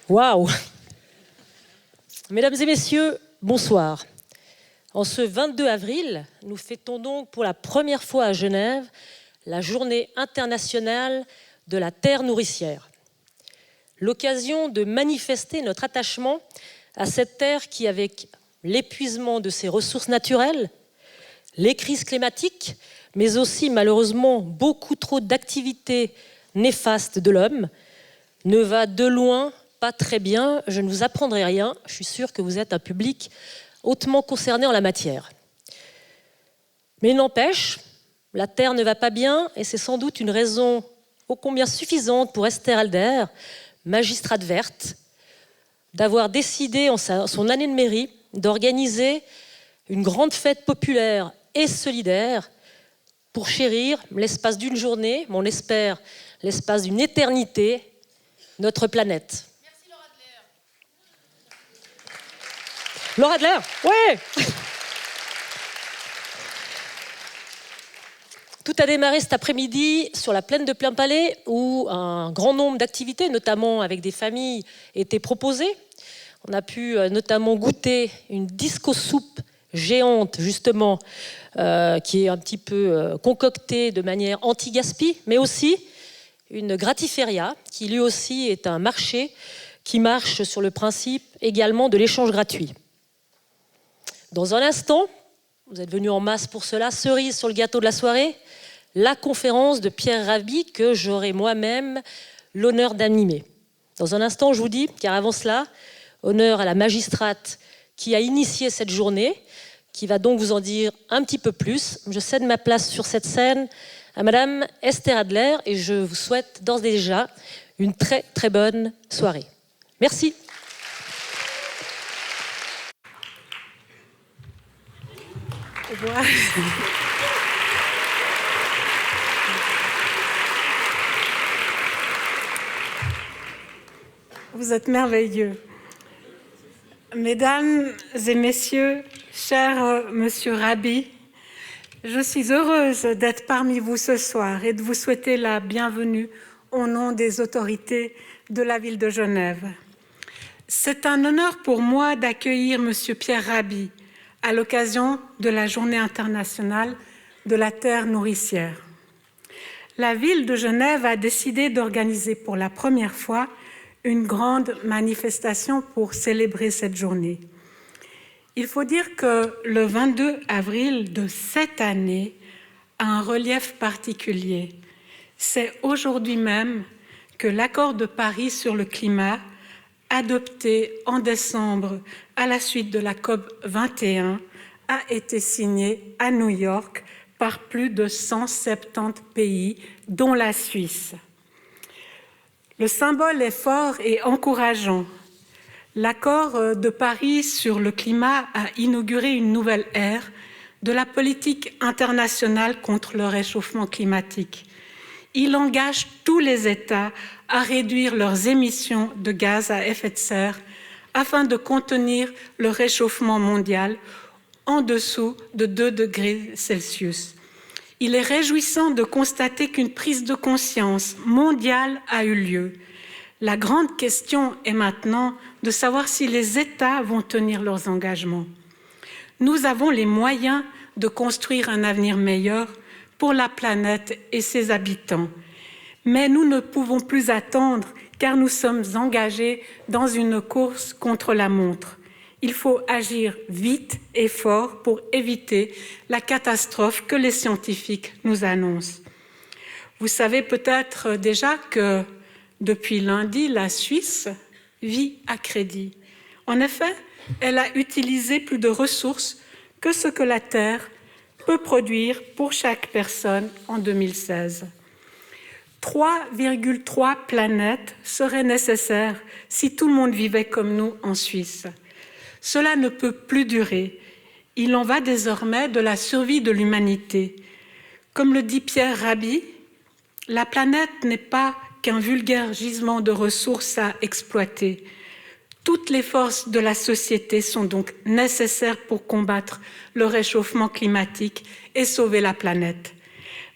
Waouh! Mesdames et messieurs, bonsoir. En ce 22 avril, nous fêtons donc pour la première fois à Genève la Journée internationale de la terre nourricière. L'occasion de manifester notre attachement à cette terre qui, avec l'épuisement de ses ressources naturelles, les crises climatiques, mais aussi malheureusement beaucoup trop d'activités néfastes de l'homme, ne va de loin pas très bien. Je ne vous apprendrai rien, je suis sûre que vous êtes un public hautement concerné en la matière. Mais il n'empêche, la terre ne va pas bien et c'est sans doute une raison ô combien suffisante pour Esther Adler, magistrate verte, d'avoir décidé en son année de mairie d'organiser une grande fête populaire et solidaire pour chérir l'espace d'une journée, mais on espère l'espace d'une éternité, notre planète. Merci Laura Adler. Laura Adler, ouais. Tout a démarré cet après-midi sur la plaine de Plainpalais où un grand nombre d'activités, notamment avec des familles, étaient proposées. On a pu notamment goûter une disco-soupe géante, justement, qui est un petit peu concoctée de manière anti-gaspi, mais aussi une gratiféria, qui lui aussi est un marché qui marche sur le principe également de l'échange gratuit. Dans un instant, vous êtes venus en masse pour cela, cerise sur le gâteau de la soirée, la conférence de Pierre Rabhi que j'aurai moi-même l'honneur d'animer. Dans un instant, je vous dis, car avant cela, honneur à la magistrate qui a initié cette journée, qui va donc vous en dire un petit peu plus. Je cède ma place sur cette scène à Madame Esther Adler et je vous souhaite d'ores et déjà une très très bonne soirée. Merci. Vous êtes merveilleux. Mesdames et messieurs, cher monsieur Rabhi, je suis heureuse d'être parmi vous ce soir et de vous souhaiter la bienvenue au nom des autorités de la ville de Genève. C'est un honneur pour moi d'accueillir monsieur Pierre Rabhi à l'occasion de la Journée internationale de la terre nourricière. La ville de Genève a décidé d'organiser pour la première fois une grande manifestation pour célébrer cette journée. Il faut dire que le 22 avril de cette année a un relief particulier. C'est aujourd'hui même que l'accord de Paris sur le climat, adopté en décembre à la suite de la COP 21, a été signé à New York par plus de 170 pays, dont la Suisse. Le symbole est fort et encourageant. L'accord de Paris sur le climat a inauguré une nouvelle ère de la politique internationale contre le réchauffement climatique. Il engage tous les États à réduire leurs émissions de gaz à effet de serre afin de contenir le réchauffement mondial en dessous de 2 degrés Celsius. Il est réjouissant de constater qu'une prise de conscience mondiale a eu lieu. La grande question est maintenant de savoir si les États vont tenir leurs engagements. Nous avons les moyens de construire un avenir meilleur pour la planète et ses habitants. Mais nous ne pouvons plus attendre car nous sommes engagés dans une course contre la montre. Il faut agir vite et fort pour éviter la catastrophe que les scientifiques nous annoncent. Vous savez peut-être déjà que depuis lundi, la Suisse vit à crédit. En effet, elle a utilisé plus de ressources que ce que la Terre peut produire pour chaque personne en 2016. 3,3 planètes seraient nécessaires si tout le monde vivait comme nous en Suisse. Cela ne peut plus durer. Il en va désormais de la survie de l'humanité. Comme le dit Pierre Rabhi, la planète n'est pas qu'un vulgaire gisement de ressources à exploiter. Toutes les forces de la société sont donc nécessaires pour combattre le réchauffement climatique et sauver la planète.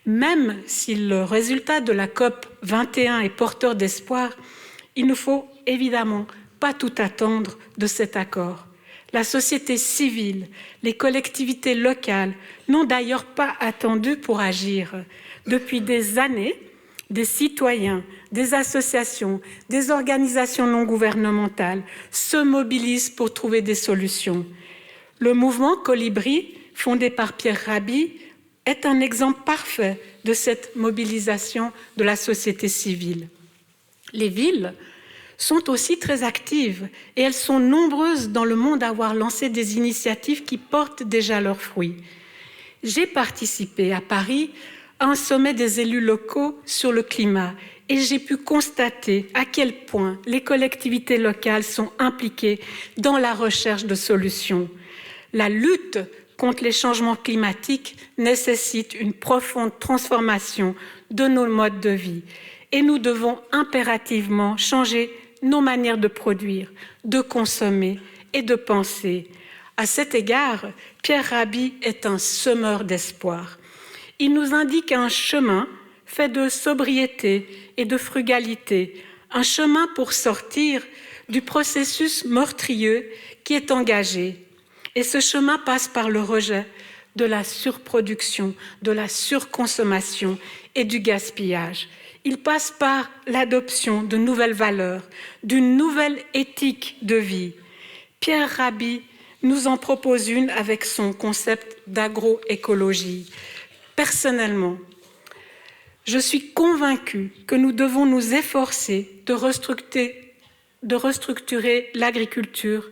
Même si le résultat de la COP 21 est porteur d'espoir, il nous faut évidemment pas tout attendre de cet accord. La société civile, les collectivités locales n'ont d'ailleurs pas attendu pour agir. Depuis des années, des citoyens, des associations, des organisations non gouvernementales se mobilisent pour trouver des solutions. Le mouvement Colibri, fondé par Pierre Rabhi, est un exemple parfait de cette mobilisation de la société civile. Les villes sont aussi très actives et elles sont nombreuses dans le monde à avoir lancé des initiatives qui portent déjà leurs fruits. J'ai participé à Paris à un sommet des élus locaux sur le climat et j'ai pu constater à quel point les collectivités locales sont impliquées dans la recherche de solutions. La lutte contre les changements climatiques nécessite une profonde transformation de nos modes de vie et nous devons impérativement changer nos manières de produire, de consommer et de penser. À cet égard, Pierre Rabhi est un semeur d'espoir. Il nous indique un chemin fait de sobriété et de frugalité, un chemin pour sortir du processus meurtrieux qui est engagé. Et ce chemin passe par le rejet de la surproduction, de la surconsommation et du gaspillage. Il passe par l'adoption de nouvelles valeurs, d'une nouvelle éthique de vie. Pierre Rabhi nous en propose une avec son concept d'agroécologie. Personnellement, je suis convaincue que nous devons nous efforcer de restructurer l'agriculture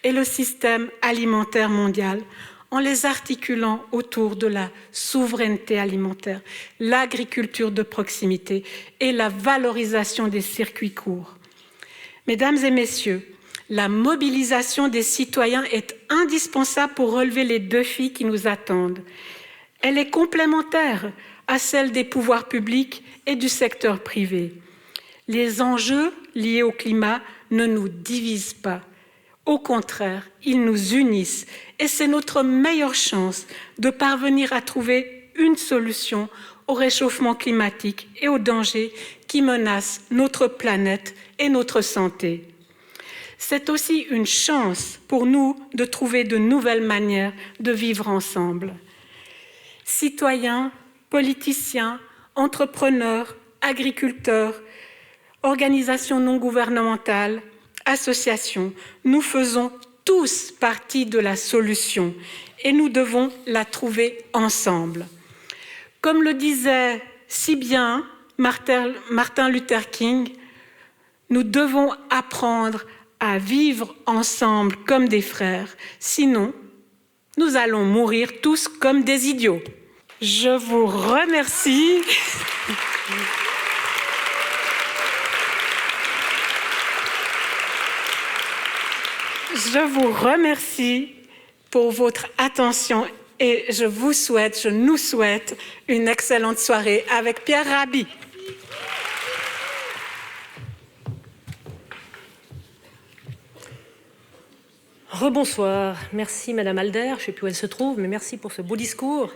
et le système alimentaire mondial en les articulant autour de la souveraineté alimentaire, l'agriculture de proximité et la valorisation des circuits courts. Mesdames et messieurs, la mobilisation des citoyens est indispensable pour relever les défis qui nous attendent. Elle est complémentaire à celle des pouvoirs publics et du secteur privé. Les enjeux liés au climat ne nous divisent pas. Au contraire, ils nous unissent et c'est notre meilleure chance de parvenir à trouver une solution au réchauffement climatique et aux dangers qui menacent notre planète et notre santé. C'est aussi une chance pour nous de trouver de nouvelles manières de vivre ensemble. Citoyens, politiciens, entrepreneurs, agriculteurs, organisations non gouvernementales, associations, nous faisons tous partie de la solution et nous devons la trouver ensemble. Comme le disait si bien Martin Luther King, nous devons apprendre à vivre ensemble comme des frères, sinon nous allons mourir tous comme des idiots. Je vous remercie. Je vous remercie pour votre attention et je nous souhaite une excellente soirée avec Pierre Rabhi. Rebonsoir. Merci Madame Alder, je ne sais plus où elle se trouve, mais merci pour ce beau discours.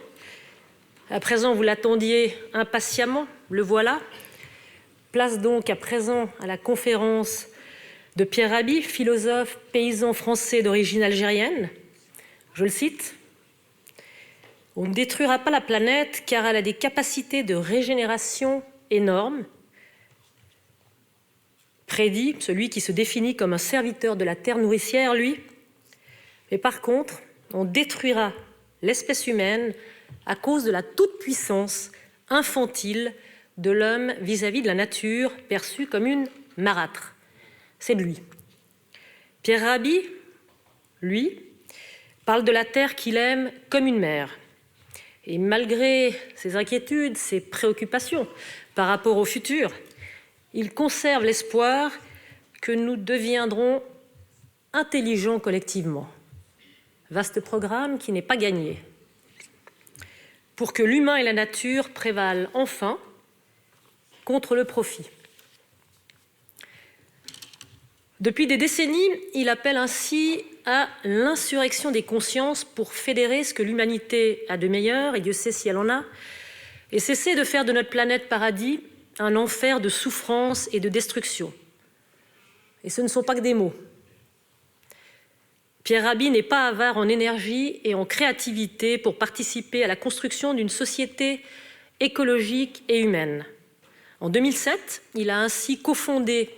À présent, vous l'attendiez impatiemment, le voilà. Place donc à présent à la conférence de Pierre Rabhi, philosophe paysan français d'origine algérienne. Je le cite. « On ne détruira pas la planète car elle a des capacités de régénération énormes. » Prédit celui qui se définit comme un serviteur de la terre nourricière, lui. Mais par contre, on détruira l'espèce humaine à cause de la toute-puissance infantile de l'homme vis-à-vis de la nature, perçue comme une marâtre. C'est de lui. Pierre Rabhi, lui, parle de la terre qu'il aime comme une mère. Et malgré ses inquiétudes, ses préoccupations par rapport au futur, il conserve l'espoir que nous deviendrons intelligents collectivement. Vaste programme qui n'est pas gagné. Pour que l'humain et la nature prévalent enfin contre le profit. Depuis des décennies, il appelle ainsi à l'insurrection des consciences pour fédérer ce que l'humanité a de meilleur, et Dieu sait si elle en a, et cesser de faire de notre planète paradis un enfer de souffrance et de destruction. Et ce ne sont pas que des mots. Pierre Rabhi n'est pas avare en énergie et en créativité pour participer à la construction d'une société écologique et humaine. En 2007, il a ainsi cofondé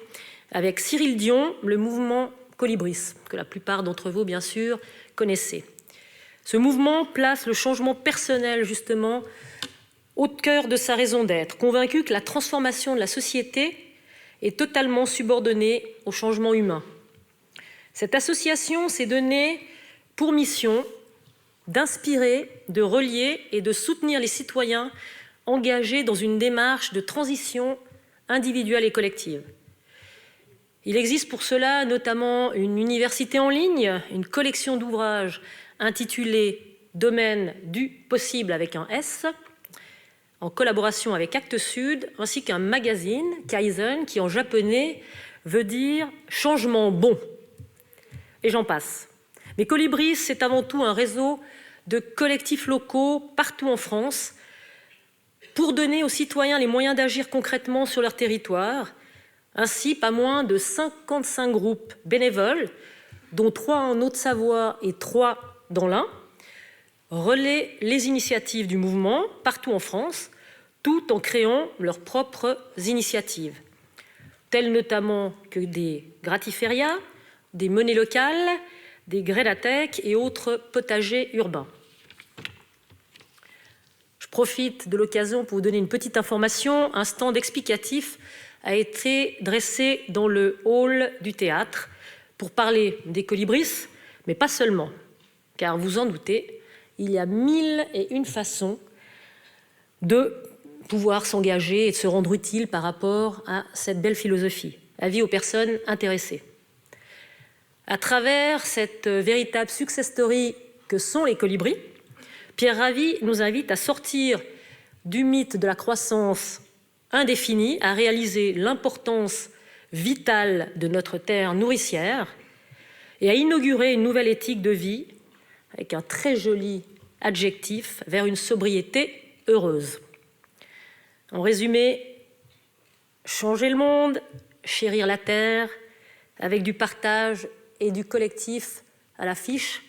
avec Cyril Dion le mouvement Colibris, que la plupart d'entre vous, bien sûr, connaissez. Ce mouvement place le changement personnel, justement, au cœur de sa raison d'être, convaincu que la transformation de la société est totalement subordonnée au changement humain. Cette association s'est donnée pour mission d'inspirer, de relier et de soutenir les citoyens engagés dans une démarche de transition individuelle et collective. Il existe pour cela notamment une université en ligne, une collection d'ouvrages intitulée « Domaine du possible » avec un S, en collaboration avec Actes Sud, ainsi qu'un magazine, Kaizen, qui en japonais veut dire « changement bon ». Et j'en passe. Mais Colibris, c'est avant tout un réseau de collectifs locaux partout en France pour donner aux citoyens les moyens d'agir concrètement sur leur territoire. Ainsi, pas moins de 55 groupes bénévoles, dont 3 en Haute-Savoie et 3 dans l'Ain, relaient les initiatives du mouvement partout en France, tout en créant leurs propres initiatives, telles notamment que des gratiférias, des monnaies locales, des grédatèques et autres potagers urbains. Je profite de l'occasion pour vous donner une petite information. Un stand explicatif a été dressé dans le hall du théâtre pour parler des colibris, mais pas seulement, car vous en doutez, il y a 1001 façons de pouvoir s'engager et de se rendre utile par rapport à cette belle philosophie. Avis aux personnes intéressées. À travers cette véritable success story que sont les colibris, Pierre Rabhi nous invite à sortir du mythe de la croissance indéfinie, à réaliser l'importance vitale de notre terre nourricière et à inaugurer une nouvelle éthique de vie avec un très joli adjectif vers une sobriété heureuse. En résumé, changer le monde, chérir la terre, avec du partage et du collectif à l'affiche,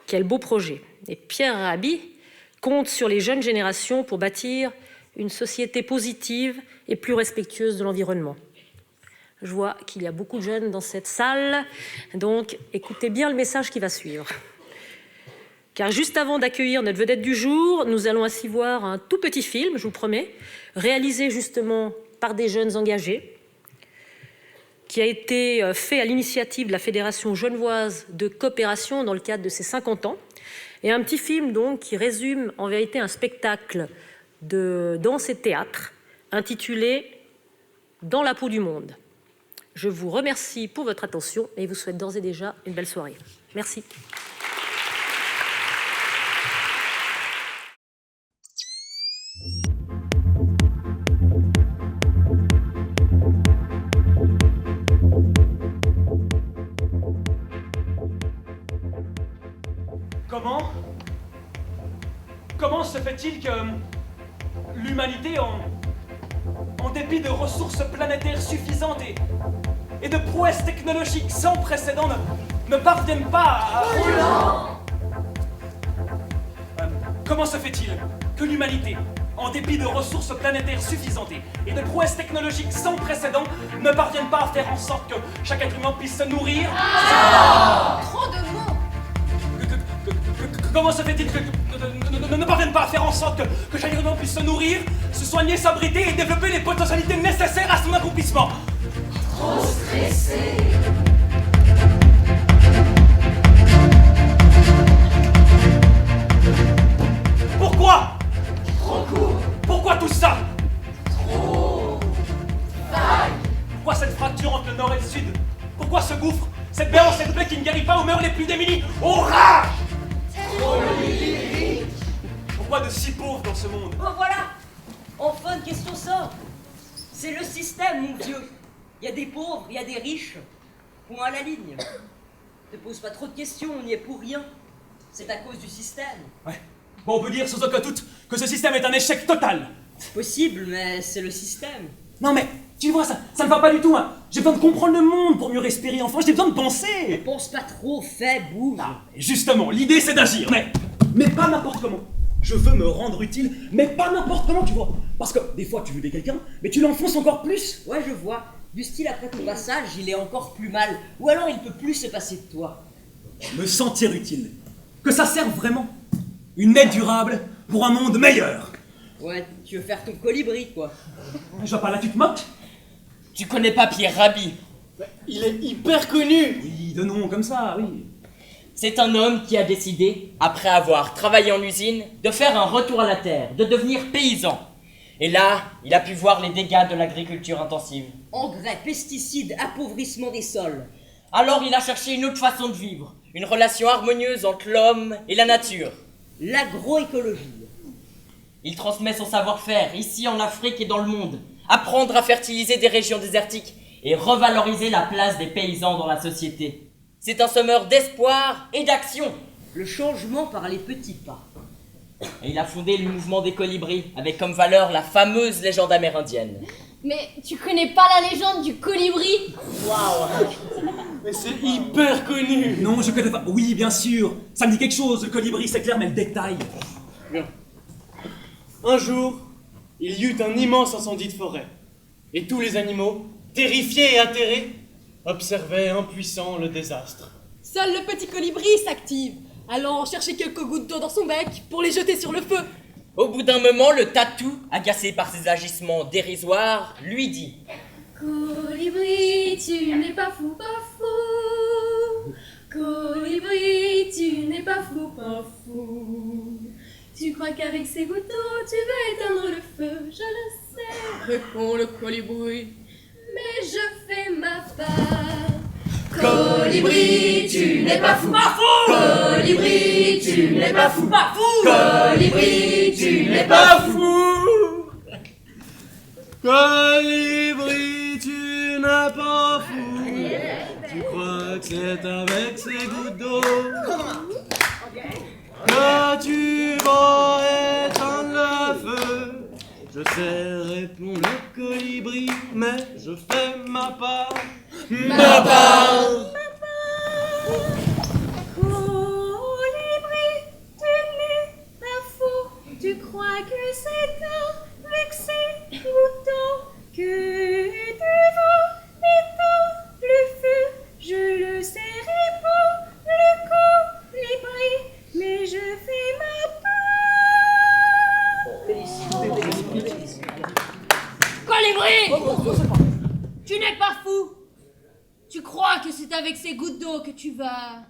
quel beau projet. Et Pierre Rabhi compte sur les jeunes générations pour bâtir une société positive et plus respectueuse de l'environnement. Je vois qu'il y a beaucoup de jeunes dans cette salle, donc écoutez bien le message qui va suivre. Car juste avant d'accueillir notre vedette du jour, nous allons ainsi voir un tout petit film, je vous promets, réalisé justement par des jeunes engagés, qui a été fait à l'initiative de la Fédération genevoise de coopération dans le cadre de ses 50 ans. Et un petit film donc qui résume en vérité un spectacle de danse et de théâtre intitulé « Dans la peau du monde ». Je vous remercie pour votre attention et vous souhaite d'ores et déjà une belle soirée. Merci. Comment se fait-il que l'humanité, en dépit de ressources planétaires suffisantes et de prouesses technologiques sans précédent, ne parvienne pas à... Comment se fait-il que l'humanité, en dépit de ressources planétaires suffisantes et de prouesses technologiques sans précédent, ne parvienne pas à faire en sorte que chaque être humain puisse se nourrir? Trop de mots! Comment se fait-il que ne parviennent pas à faire en sorte que chaque être humain puisse se nourrir, se soigner, s'abriter et développer les potentialités nécessaires à son accomplissement? Trop stressé! Pourquoi? Trop court! Pourquoi tout ça? Trop vague! Pourquoi cette fracture entre le nord et le sud? Pourquoi ce gouffre? Cette béance, cette plaie qui ne guérit pas où meurent les plus démunis? Orage! Trop lyrique! Pourquoi de si pauvres dans ce monde? Oh voilà! Enfin une question simple. C'est le système, mon Dieu. Il y a des pauvres, il y a des riches. Point à la ligne. Ne pose pas trop de questions, on n'y est pour rien. C'est à cause du système. Ouais. Bon, on peut dire sans aucun doute que ce système est un échec total. Possible, mais c'est le système. Non mais, Tu vois, ça ne va pas du tout. Hein. J'ai besoin de comprendre le monde pour mieux respirer. Enfin, j'ai besoin de penser. Pense pas trop, fais, bouge. Non, justement, l'idée c'est d'agir, mais pas n'importe comment. Je veux me rendre utile, mais pas n'importe comment, tu vois. Parce que des fois tu veux aider quelqu'un, mais tu l'enfonces encore plus. Ouais, je vois. Du style, après ton passage, il est encore plus mal. Ou alors il peut plus se passer de toi. Me sentir utile. Que ça serve vraiment. Une aide durable pour un monde meilleur. Ouais, tu veux faire ton colibri, quoi. Je vois pas là, tu te moques? Tu connais pas Pierre Rabhi? Il est hyper connu. Oui, de nom comme ça, oui. C'est un homme qui a décidé, après avoir travaillé en usine, de faire un retour à la terre, de devenir paysan. Et là, il a pu voir les dégâts de l'agriculture intensive. Engrais, pesticides, appauvrissement des sols. Alors il a cherché une autre façon de vivre, une relation harmonieuse entre l'homme et la nature. L'agroécologie. Il transmet son savoir-faire ici en Afrique et dans le monde, apprendre à fertiliser des régions désertiques et revaloriser la place des paysans dans la société. C'est un semeur d'espoir et d'action. Le changement par les petits pas. Et il a fondé le mouvement des colibris, avec comme valeur la fameuse légende amérindienne. Mais tu connais pas la légende du colibri? Mais c'est hyper connu. Non, je connais pas. Oui, bien sûr. Ça me dit quelque chose, le colibri, c'est clair, mais le détail. Bien. Un jour, il y eut un immense incendie de forêt. Et tous les animaux, terrifiés et atterrés, observaient impuissants le désastre. Seul le petit colibri s'active, allant chercher quelques gouttes d'eau dans son bec pour les jeter sur le feu. Au bout d'un moment, le tatou, agacé par ses agissements dérisoires, lui dit: Colibri, tu n'es pas fou, pas fou. Colibri, tu n'es pas fou, pas fou. Tu crois qu'avec ces gouttes d'eau, tu vas éteindre le feu, je le sais. Répond le colibri. Mais je fais ma part. Colibri, tu n'es pas fou. Pas fou. Colibri, tu n'es pas fou. Pas fou. Colibri, tu n'es pas fou. Colibri, tu n'es pas fou. Tu crois que c'est avec ces gouttes d'eau que tu vas éteindre le feu. Je sais, répond le colibri, mais je fais ma part. Ma part. Colibri, tu n'es pas fou. Tu crois que c'est avec ces gouttes d'eau que tu vas éteindre le feu. Je le sais, répond le colibri, mais je fais ma part. Colibri, tu n'es pas fou. Tu crois que c'est avec ces gouttes d'eau que tu vas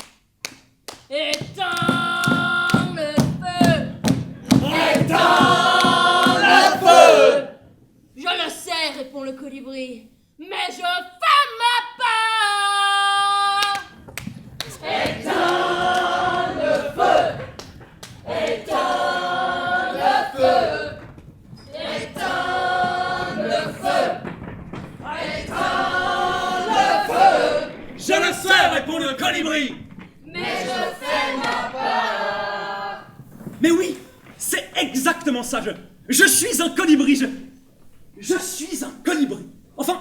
éteindre le feu. Éteins le feu. Je le sais, répond le colibri, mais je fais ma part. Éteins le feu. Éteins le feu. Éteins le feu. Éteins le feu. Je le sais, répond le colibri. Mais je fais ma part. Mais oui, c'est exactement ça. Je suis un colibri. Je suis un colibri. Enfin,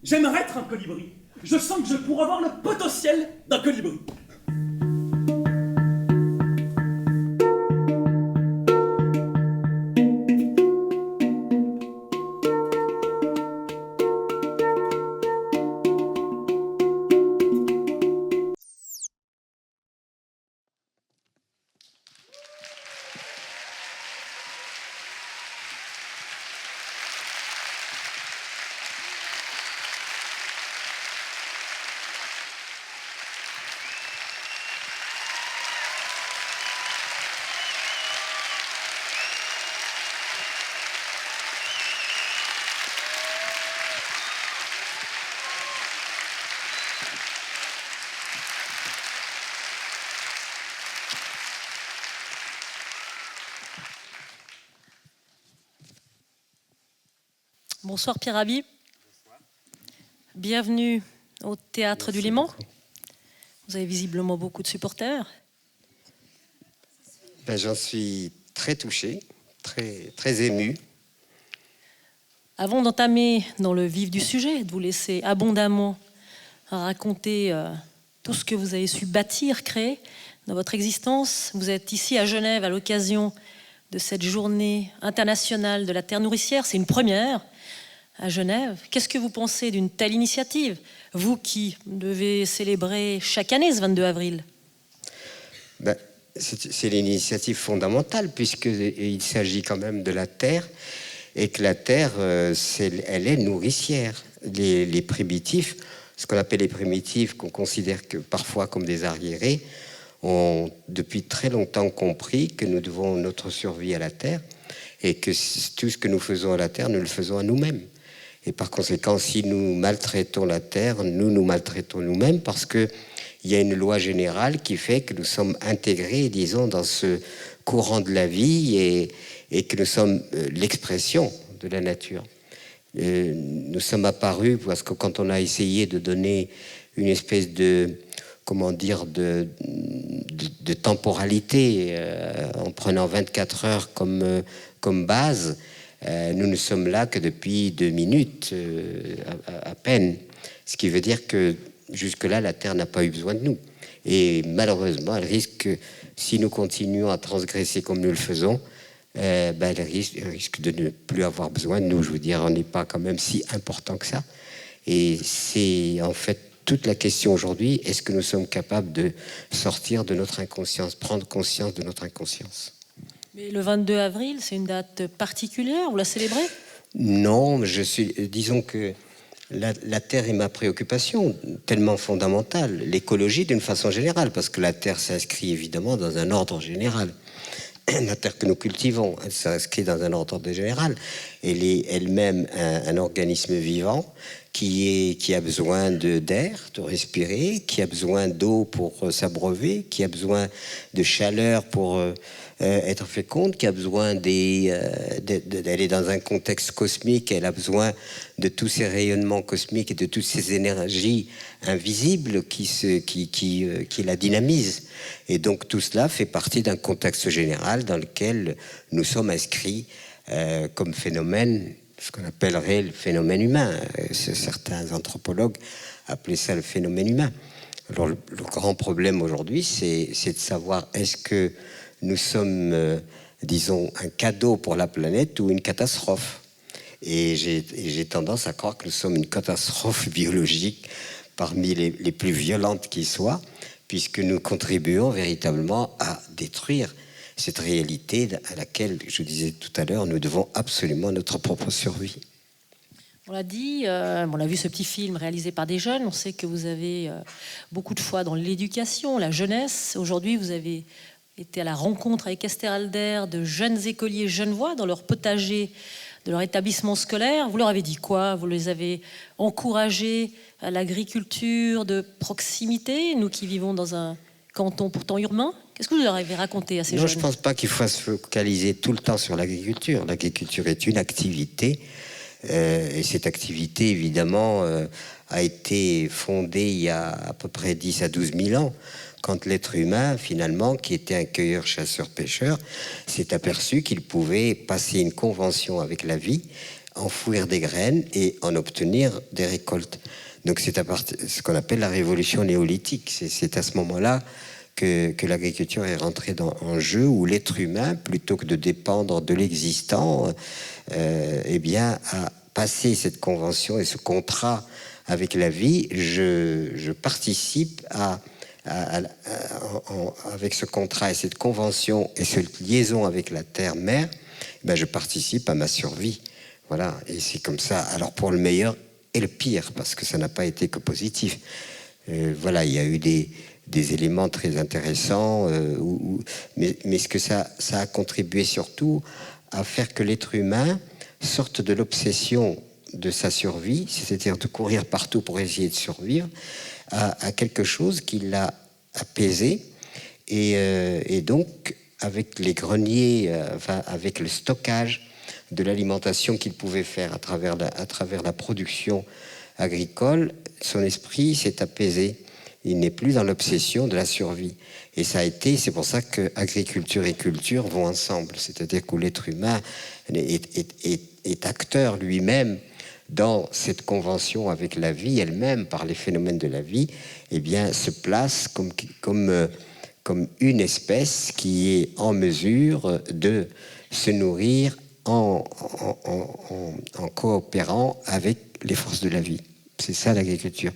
j'aimerais être un colibri. Je sens que je pourrais avoir le potentiel d'un colibri. Bonsoir Pierre Rabhi. Bienvenue au Théâtre du Léman. Vous avez visiblement beaucoup de supporters. J'en suis très touché, très ému. Avant d'entamer dans le vif du sujet, de vous laisser abondamment raconter tout ce que vous avez su bâtir, créer dans votre existence, vous êtes ici à Genève à l'occasion de cette journée internationale de la terre nourricière. C'est une première à Genève. Qu'est-ce que vous pensez d'une telle initiative, vous qui devez célébrer chaque année ce 22 avril? C'est l'initiative fondamentale, puisqu'il s'agit quand même de la terre, et que la terre, elle est nourricière. Les primitifs, ce qu'on appelle les primitifs, qu'on considère que parfois comme des arriérés, ont depuis très longtemps compris que nous devons notre survie à la terre, et que tout ce que nous faisons à la terre, nous le faisons à nous-mêmes. Et par conséquent, si nous maltraitons la terre, nous nous maltraitons nous-mêmes, parce que il y a une loi générale qui fait que nous sommes intégrés, disons, dans ce courant de la vie, et que nous sommes l'expression de la nature. Nous sommes apparus, parce que quand on a essayé de donner une espèce de, comment dire, de temporalité, en prenant 24 heures comme base, nous ne sommes là que depuis 2 minutes, à peine. Ce qui veut dire que jusque-là, la Terre n'a pas eu besoin de nous. Et malheureusement, elle risque, si nous continuons à transgresser comme nous le faisons, elle risque de ne plus avoir besoin de nous. Je veux dire, on n'est pas quand même si important que ça. Et c'est en fait toute la question aujourd'hui, est-ce que nous sommes capables de sortir de notre inconscience, prendre conscience de notre inconscience? Mais le 22 avril, c'est une date particulière, vous la célébrez? Non, disons que la Terre est ma préoccupation, tellement fondamentale. L'écologie d'une façon générale, parce que la Terre s'inscrit évidemment dans un ordre général. La Terre que nous cultivons, elle s'inscrit dans un ordre général. Elle est elle-même un organisme vivant qui a besoin d'air, de respirer, qui a besoin d'eau pour s'abreuver, qui a besoin de chaleur pour être féconde, qui a besoin d'aller dans un contexte cosmique, elle a besoin de tous ces rayonnements cosmiques et de toutes ces énergies invisibles qui la dynamisent. Et donc tout cela fait partie d'un contexte général dans lequel nous sommes inscrits comme phénomène, ce qu'on appellerait le phénomène humain. Certains anthropologues appelaient ça le phénomène humain. Alors le grand problème aujourd'hui, c'est de savoir est-ce que nous sommes, disons, un cadeau pour la planète ou une catastrophe. Et j'ai tendance à croire que nous sommes une catastrophe biologique parmi les plus violentes qui soient, puisque nous contribuons véritablement à détruire cette réalité à laquelle, je disais tout à l'heure, nous devons absolument notre propre survie. On l'a dit, on a vu ce petit film réalisé par des jeunes. On sait que vous avez beaucoup de foi dans l'éducation, la jeunesse. Aujourd'hui, vous avez été à la rencontre avec Esther Alder de jeunes écoliers genevois dans leur potager de leur établissement scolaire. Vous leur avez dit quoi? Vous les avez encouragés à l'agriculture de proximité, nous qui vivons dans un canton pourtant urbain. Qu'est-ce que vous leur avez raconté à ces jeunes? Non, je ne pense pas qu'il faut se focaliser tout le temps sur l'agriculture. L'agriculture est une activité. Et cette activité, évidemment, a été fondée il y a à peu près 10 à 12 000 ans, quand l'être humain, finalement, qui était un cueilleur, chasseur, pêcheur, s'est aperçu qu'il pouvait passer une convention avec la vie, enfouir des graines et en obtenir des récoltes. Donc c'est ce qu'on appelle la révolution néolithique. C'est à ce moment-là que l'agriculture est rentrée en jeu, où l'être humain, plutôt que de dépendre de l'existant, eh bien, a passé cette convention et ce contrat avec la vie. Je participe avec ce contrat et cette convention et cette liaison avec la terre-mère, ben je participe à ma survie. Voilà, et c'est comme ça. Alors pour le meilleur et le pire, parce que ça n'a pas été que positif. Voilà, il y a eu des éléments très intéressants, mais ce que ça a contribué surtout à faire que l'être humain sorte de l'obsession de sa survie, c'est-à-dire de courir partout pour essayer de survivre, à quelque chose qui l'a apaisé. Et donc, avec les greniers, avec le stockage de l'alimentation qu'il pouvait faire à travers la production agricole, son esprit s'est apaisé. Il n'est plus dans l'obsession de la survie. Et c'est pour ça que agriculture et culture vont ensemble. C'est-à-dire que l'être humain est acteur lui-même dans cette convention avec la vie elle-même, par les phénomènes de la vie, eh bien, se place comme une espèce qui est en mesure de se nourrir en coopérant avec les forces de la vie. C'est ça l'agriculture.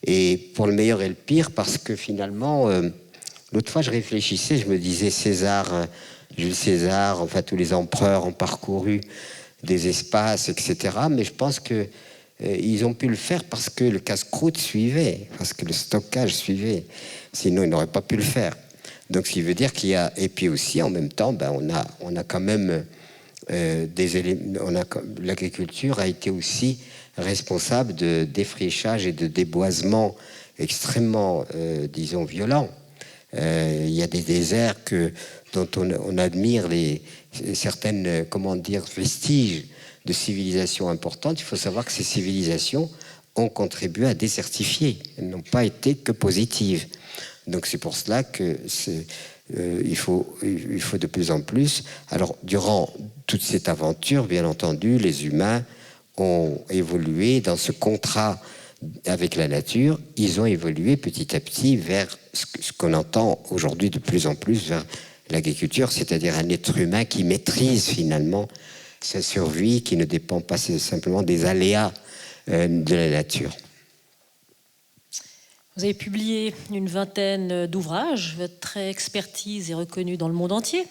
Et pour le meilleur et le pire, parce que finalement, l'autre fois je réfléchissais, je me disais Jules César, enfin tous les empereurs ont parcouru des espaces, etc. Mais je pense que ils ont pu le faire parce que le casse-croûte suivait, parce que le stockage suivait. Sinon, ils n'auraient pas pu le faire. Donc, ce qui veut dire qu'il y a... Et puis aussi, en même temps, on a quand même des éléments... L'agriculture a été aussi responsable de défrichage et de déboisement extrêmement, disons, violents. Il y a des déserts dont on admire certaines, vestiges de civilisations importantes. Il faut savoir que ces civilisations ont contribué à désertifier. Elles n'ont pas été que positives. Donc c'est pour cela que il faut de plus en plus. Alors durant toute cette aventure, bien entendu, les humains ont évolué dans ce contrat avec la nature. Ils ont évolué petit à petit vers ce qu'on entend aujourd'hui de plus en plus vers l'agriculture, c'est-à-dire un être humain qui maîtrise finalement sa survie, qui ne dépend pas simplement des aléas de la nature. Vous avez publié une vingtaine d'ouvrages. Votre expertise est reconnue dans le monde entier.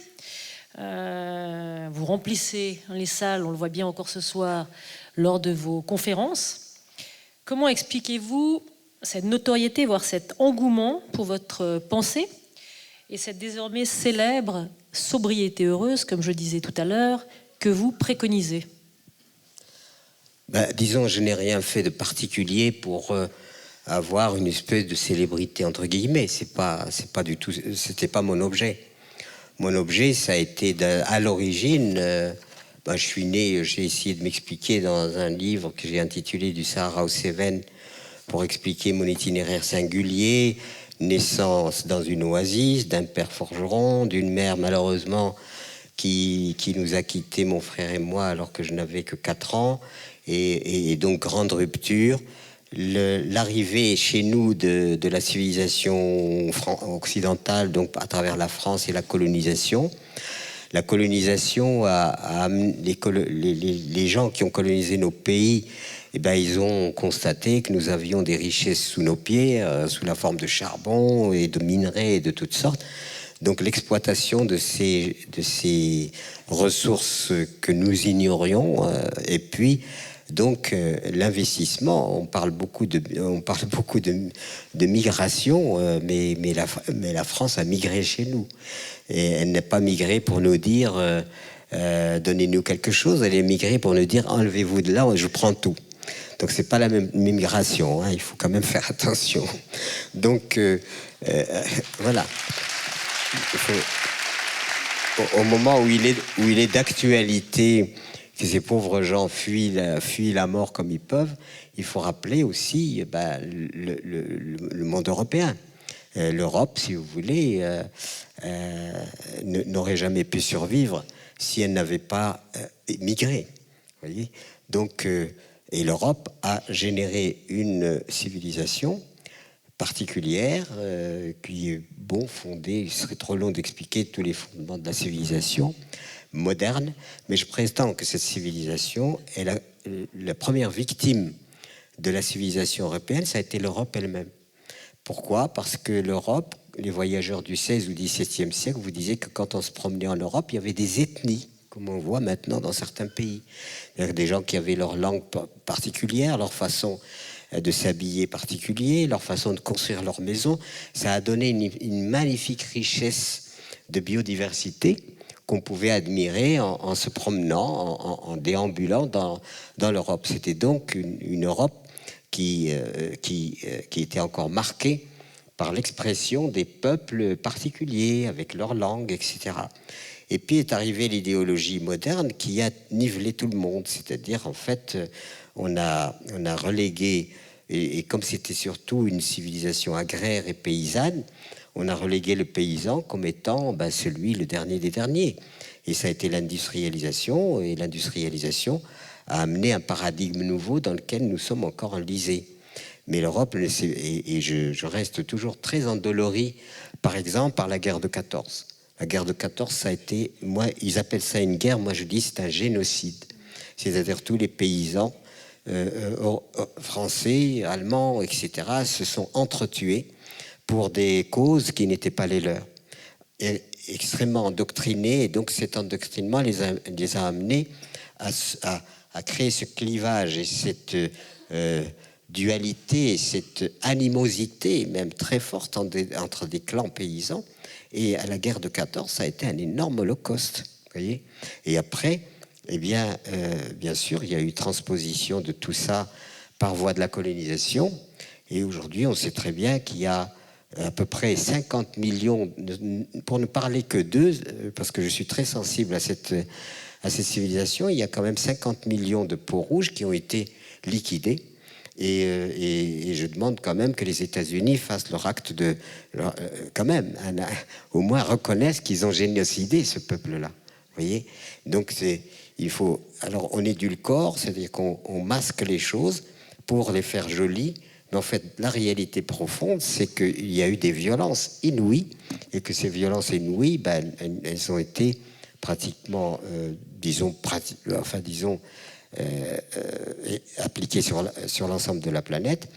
Vous remplissez les salles, on le voit bien encore ce soir, lors de vos conférences. Comment expliquez-vous cette notoriété, voire cet engouement pour votre pensée et cette désormais célèbre sobriété heureuse, comme je disais tout à l'heure, que vous préconisez? Disons, je n'ai rien fait de particulier pour avoir une espèce de célébrité entre guillemets. C'est pas du tout. C'était pas mon objet. Mon objet, ça a été à l'origine. Je suis né. J'ai essayé de m'expliquer dans un livre que j'ai intitulé Du Sahara aux Cévennes pour expliquer mon itinéraire singulier. Naissance dans une oasis, d'un père forgeron, d'une mère malheureusement qui nous a quittés, mon frère et moi, alors que je n'avais que 4 ans. Et donc grande rupture. L'arrivée chez nous de la civilisation occidentale, donc à travers la France et la colonisation. La colonisation les gens qui ont colonisé nos pays, ils ont constaté que nous avions des richesses sous nos pieds, sous la forme de charbon et de minerais et de toutes sortes. Donc l'exploitation de ces ressources que nous ignorions, et puis donc l'investissement, on parle beaucoup de migration, mais la France a migré chez nous. Et elle n'est pas migrée pour nous dire donnez-nous quelque chose, elle est migrée pour nous dire enlevez-vous de là, je prends tout. Donc c'est pas la même migration, il faut quand même faire attention. Donc voilà. Au moment où il est d'actualité que ces pauvres gens fuient la mort comme ils peuvent, il faut rappeler aussi le monde européen. L'Europe, si vous voulez, n'aurait jamais pu survivre si elle n'avait pas migré. Voyez. Donc, et l'Europe a généré une civilisation particulière qui est fondée. Il serait trop long d'expliquer tous les fondements de la civilisation moderne, mais je prétends que cette civilisation est la première victime de la civilisation européenne, ça a été l'Europe elle-même. Pourquoi? Parce que l'Europe, les voyageurs du XVI ou XVIIe siècle vous disaient que quand on se promenait en Europe, il y avait des ethnies, comme on voit maintenant dans certains pays. Il y a des gens qui avaient leur langue particulière, leur façon de s'habiller particulier, leur façon de construire leur maison. Ça a donné une magnifique richesse de biodiversité qu'on pouvait admirer en se promenant, en déambulant dans l'Europe. C'était donc une Europe qui était encore marquée par l'expression des peuples particuliers, avec leur langue, etc. Et puis est arrivée l'idéologie moderne qui a nivelé tout le monde. C'est-à-dire, en fait, on a relégué, et comme c'était surtout une civilisation agraire et paysanne, on a relégué le paysan comme étant celui, le dernier des derniers. Et ça a été l'industrialisation, et l'industrialisation a amené un paradigme nouveau dans lequel nous sommes encore enlisés. Mais l'Europe, et je reste toujours très endolori, par exemple, par la guerre de 14. La guerre de 14, ça a été, ils appellent ça une guerre, moi je dis c'est un génocide. C'est-à-dire tous les paysans français, allemands, etc., se sont entretués pour des causes qui n'étaient pas les leurs. Et extrêmement endoctrinés, et donc cet endoctrinement les a amenés à créer ce clivage et cette dualité, cette animosité même très forte entre des clans paysans. Et à la guerre de 14, ça a été un énorme holocauste, voyez. Et après, bien sûr, il y a eu transposition de tout ça par voie de la colonisation. Et aujourd'hui, on sait très bien qu'il y a à peu près 50 millions, pour ne parler que d'eux, parce que je suis très sensible à cette civilisation, il y a quand même 50 millions de peaux rouges qui ont été liquidés. Et je demande quand même que les États-Unis fassent leur acte quand même, au moins reconnaissent qu'ils ont génocidé ce peuple-là. Voyez. Donc alors on édulcore, c'est-à-dire qu'on masque les choses pour les faire jolies. Mais en fait, la réalité profonde, c'est qu'il y a eu des violences inouïes et que ces violences inouïes, elles ont été pratiquement, appliquées sur l'ensemble de la planète.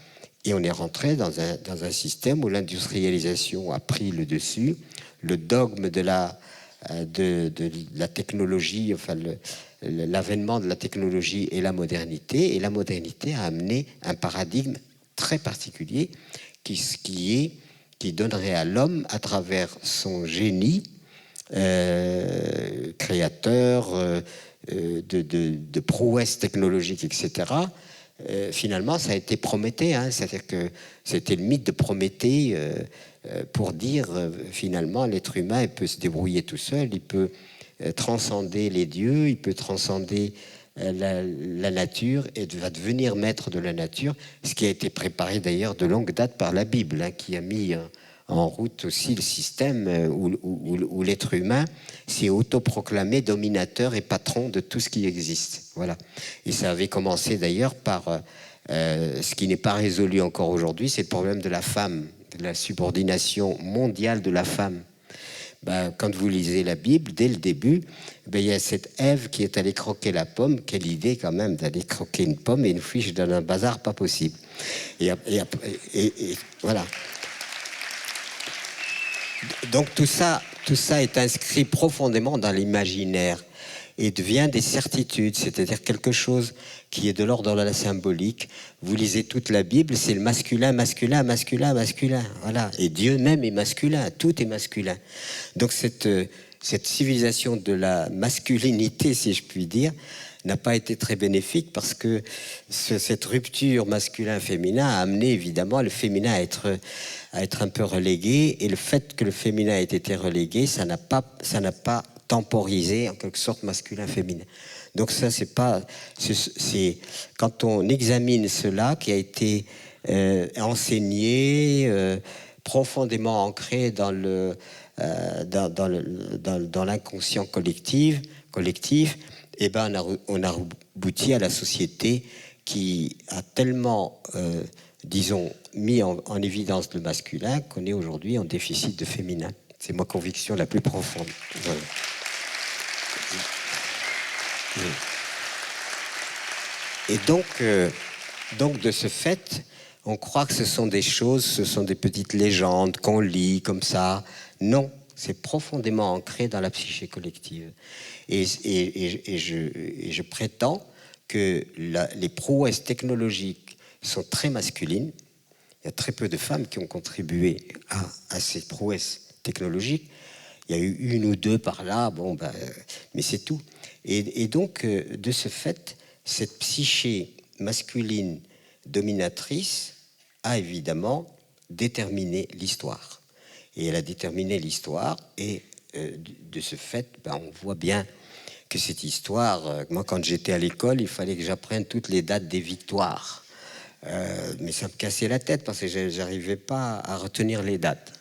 Et on est rentré dans un système où l'industrialisation a pris le dessus, le dogme de la technologie, l'avènement de la technologie et la modernité. Et la modernité a amené un paradigme très particulier qui donnerait à l'homme, à travers son génie créateur de prouesses technologiques, etc. Finalement, ça a été Prométhée, c'est-à-dire que c'était le mythe de Prométhée pour dire finalement l'être humain il peut se débrouiller tout seul, il peut transcender les dieux, il peut transcender la nature et va devenir maître de la nature, ce qui a été préparé d'ailleurs de longue date par la Bible, qui a mis en route aussi le système où l'être humain s'est autoproclamé dominateur et patron de tout ce qui existe. Voilà. Et ça avait commencé d'ailleurs par ce qui n'est pas résolu encore aujourd'hui, c'est le problème de la femme, de la subordination mondiale de la femme. Quand vous lisez la Bible, dès le début, il y a cette Ève qui est allée croquer la pomme. Quelle idée quand même d'aller croquer une pomme et une fiche dans un bazar pas possible. Et voilà. Donc tout ça est inscrit profondément dans l'imaginaire et devient des certitudes, c'est-à-dire quelque chose qui est de l'ordre de la symbolique. Vous lisez toute la Bible, c'est le masculin, masculin, masculin, masculin. Voilà. Et Dieu même est masculin, tout est masculin. Donc cette civilisation de la masculinité, si je puis dire, n'a pas été très bénéfique parce que cette rupture masculin-féminin a amené évidemment le féminin à être un peu relégué. Et le fait que le féminin ait été relégué, ça n'a pas temporisé en quelque sorte masculin-féminin. Donc ça, c'est quand on examine cela qui a été enseigné, profondément ancré dans l'inconscient collectif, et on a abouti à la société qui a tellement, mis en évidence le masculin qu'on est aujourd'hui en déficit de féminin. C'est ma conviction la plus profonde. Voilà. Et donc de ce fait, on croit que ce sont des petites légendes qu'on lit comme ça. Non, c'est profondément ancré dans la psyché collective. Et je prétends que les prouesses technologiques sont très masculines. Il y a très peu de femmes qui ont contribué à ces prouesses technologiques. Il y a eu une ou deux par là, mais c'est tout. Et donc, de ce fait, cette psyché masculine dominatrice a évidemment déterminé l'histoire. Et elle a déterminé l'histoire, et de ce fait, on voit bien que cette histoire, moi quand j'étais à l'école, il fallait que j'apprenne toutes les dates des victoires. Mais ça me cassait la tête parce que je n'arrivais pas à retenir les dates.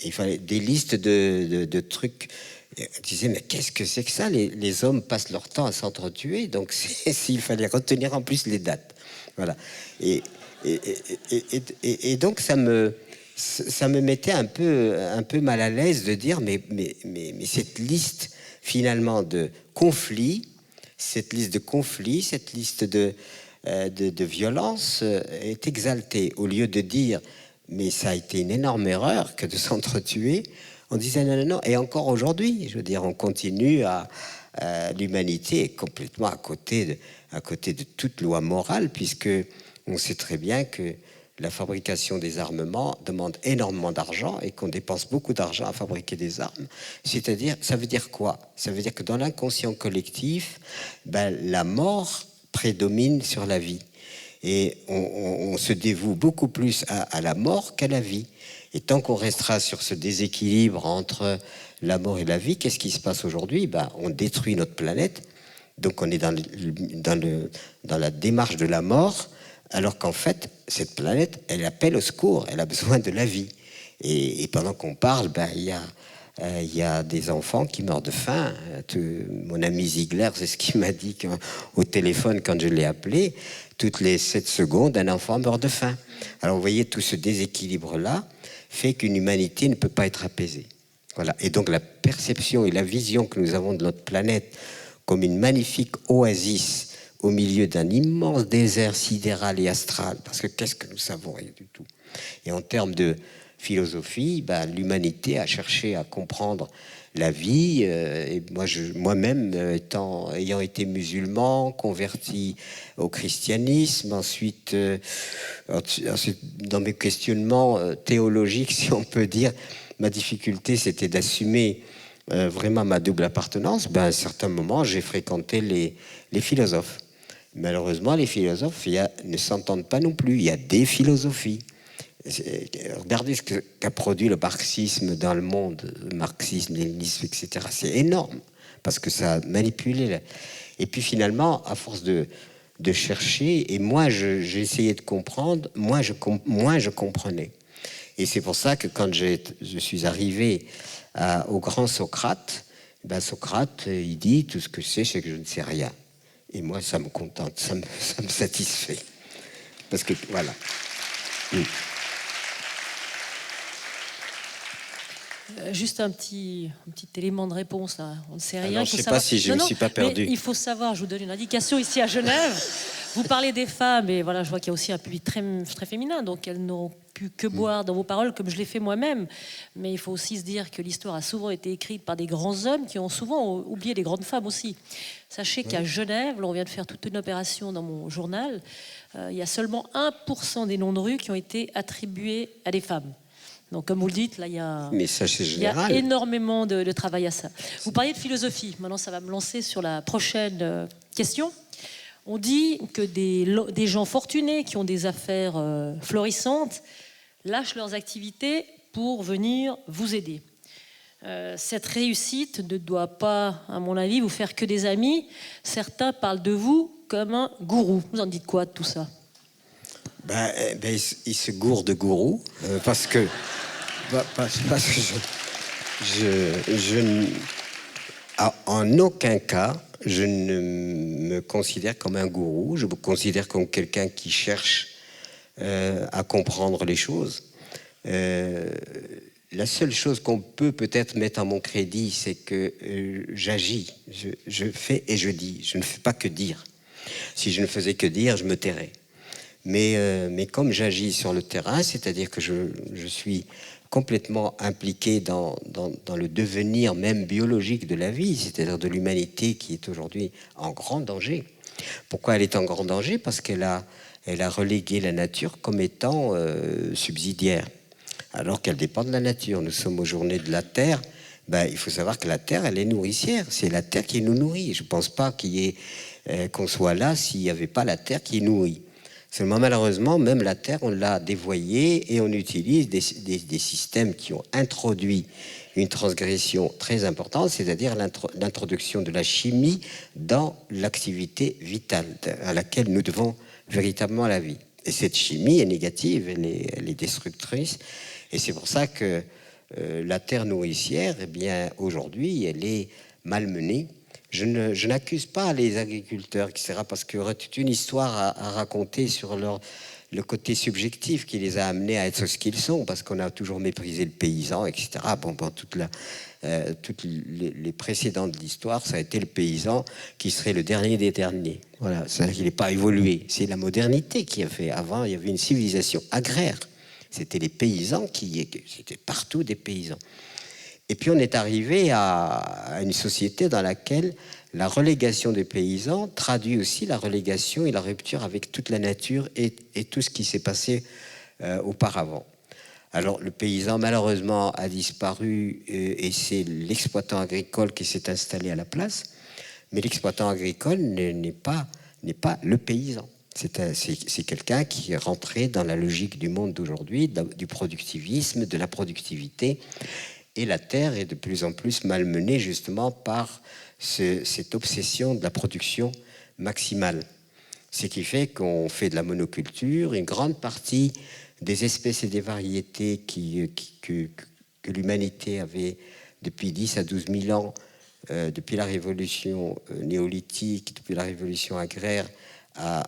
Il fallait des listes de trucs. On disait, mais qu'est-ce que c'est que ça? Les hommes passent leur temps à s'entretuer, donc s'il fallait retenir en plus les dates. Voilà. Et donc ça me mettait un peu mal à l'aise de dire, mais cette liste finalement de conflits, cette liste de violence est exaltée. Au lieu de dire, mais ça a été une énorme erreur que de s'entretuer, on disait non. Et encore aujourd'hui, je veux dire, on continue l'humanité est complètement à côté de toute loi morale, puisque on sait très bien que la fabrication des armements demande énormément d'argent et qu'on dépense beaucoup d'argent à fabriquer des armes. C'est-à-dire, ça veut dire quoi? Ça veut dire que dans l'inconscient collectif, la mort prédomine sur la vie. Et on se dévoue beaucoup plus à la mort qu'à la vie. Et tant qu'on restera sur ce déséquilibre entre la mort et la vie, qu'est-ce qui se passe aujourd'hui? On détruit notre planète, donc on est dans la démarche de la mort, alors qu'en fait, cette planète, elle appelle au secours, elle a besoin de la vie. Et pendant qu'on parle, il y a des enfants qui meurent de faim. Mon ami Ziegler, c'est ce qu'il m'a dit au téléphone quand je l'ai appelé. Toutes les 7 secondes, un enfant meurt de faim. Alors vous voyez, tout ce déséquilibre-là fait qu'une humanité ne peut pas être apaisée. Voilà. Et donc la perception et la vision que nous avons de notre planète comme une magnifique oasis au milieu d'un immense désert sidéral et astral, parce que qu'est-ce que nous savons? Rien du tout. Et en termes de philosophie, l'humanité a cherché à comprendre la vie, et moi-même ayant été musulman, converti au christianisme, ensuite dans mes questionnements théologiques, si on peut dire, ma difficulté c'était d'assumer vraiment ma double appartenance. À un certain moment, j'ai fréquenté les philosophes. Malheureusement, les philosophes ne s'entendent pas non plus. Il y a des philosophies. Regardez ce qu'a produit le marxisme dans le monde, le marxisme, léninisme, etc. C'est énorme, parce que ça a manipulé. Et puis finalement, à force de chercher, et moi j'ai essayé de comprendre, moi je comprenais. Et c'est pour ça que quand je suis arrivé au grand Socrate, Socrate, il dit, tout ce que je sais, c'est que je ne sais rien. Et moi, ça me contente, ça me satisfait. Parce que, voilà. Juste un petit élément de réponse là. On ne sait rien. Alors, je ne sais pas si je ne me suis pas perdu. Il faut savoir, je vous donne une indication ici à Genève. Vous parlez des femmes, et voilà, je vois qu'il y a aussi un public très, très féminin, donc elles n'ont pu que boire dans vos paroles, comme je l'ai fait moi-même. Mais il faut aussi se dire que l'histoire a souvent été écrite par des grands hommes qui ont souvent oublié les grandes femmes aussi. Sachez qu'à Genève, là, on vient de faire toute une opération dans mon journal, il y a seulement 1% des noms de rue qui ont été attribués à des femmes. Donc, comme vous le dites, là, il y a énormément de travail à ça. Vous parliez de philosophie. Maintenant, ça va me lancer sur la prochaine question. On dit que des gens fortunés qui ont des affaires florissantes lâchent leurs activités pour venir vous aider. Cette réussite ne doit pas, à mon avis, vous faire que des amis. Certains parlent de vous comme un gourou. Vous en dites quoi de tout ça? Il se gourre de gourou parce que en aucun cas je ne me considère comme un gourou. Je me considère comme quelqu'un qui cherche à comprendre les choses. La seule chose qu'on peut-être mettre à mon crédit, c'est que j'agis, je fais et je dis. Je ne fais pas que dire. Si je ne faisais que dire, je me tairais. Mais comme j'agis sur le terrain, c'est-à-dire que je suis complètement impliqué dans le devenir même biologique de la vie, c'est-à-dire de l'humanité qui est aujourd'hui en grand danger. Pourquoi elle est en grand danger? Parce qu'elle a relégué la nature comme étant subsidiaire, alors qu'elle dépend de la nature. Nous sommes aux journées de la Terre. Il faut savoir que la Terre, elle est nourricière. C'est la Terre qui nous nourrit. Je ne pense pas qu'on soit là s'il n'y avait pas la Terre qui nourrit. Seulement, malheureusement, même la Terre, on l'a dévoyée et on utilise des systèmes qui ont introduit une transgression très importante, c'est-à-dire l'introduction de la chimie dans l'activité vitale à laquelle nous devons véritablement la vie. Et cette chimie est négative, elle est destructrice. Et c'est pour ça que la terre nourricière, eh bien, aujourd'hui, elle est malmenée. Je n'accuse pas les agriculteurs, etc., parce qu'il y aurait toute une histoire à raconter sur le côté subjectif qui les a amenés à être ce qu'ils sont, parce qu'on a toujours méprisé le paysan, etc. Bon, toutes les précédentes de l'histoire, ça a été le paysan qui serait le dernier des derniers. Voilà, c'est-à-dire qu'il n'est pas évolué. C'est la modernité qui a fait. Avant, il y avait une civilisation agraire. C'était les paysans c'était partout des paysans. Et puis on est arrivé à une société dans laquelle la relégation des paysans traduit aussi la relégation et la rupture avec toute la nature et tout ce qui s'est passé auparavant. Alors le paysan malheureusement a disparu et c'est l'exploitant agricole qui s'est installé à la place, mais l'exploitant agricole n'est pas le paysan. C'est quelqu'un qui est rentré dans la logique du monde d'aujourd'hui, du productivisme, de la productivité, et la terre est de plus en plus malmenée justement par cette obsession de la production maximale. Ce qui fait qu'on fait de la monoculture. Une grande partie des espèces et des variétés que l'humanité avait depuis 10 à 12 000 ans, depuis la révolution néolithique, depuis la révolution agraire, a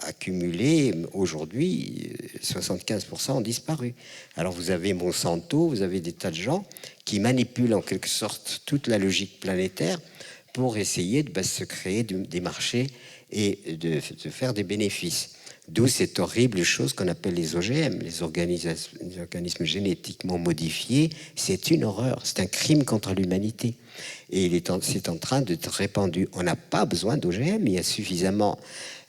accumulé, aujourd'hui, 75% ont disparu. Alors vous avez Monsanto, vous avez des tas de gens qui manipulent en quelque sorte toute la logique planétaire pour essayer de se créer des marchés et de faire des bénéfices. D'où cette horrible chose qu'on appelle les OGM, les organismes génétiquement modifiés. C'est une horreur, c'est un crime contre l'humanité. Et c'est en train d'être répandu. On n'a pas besoin d'OGM, il y a suffisamment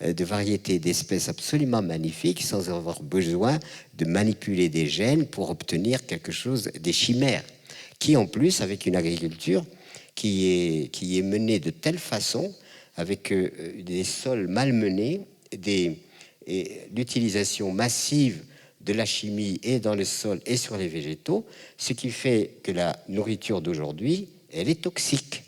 de variétés d'espèces absolument magnifiques sans avoir besoin de manipuler des gènes pour obtenir quelque chose, des chimères, qui en plus, avec une agriculture qui est menée de telle façon, avec des sols malmenés, et l'utilisation massive de la chimie et dans le sol et sur les végétaux, ce qui fait que la nourriture d'aujourd'hui, elle est toxique.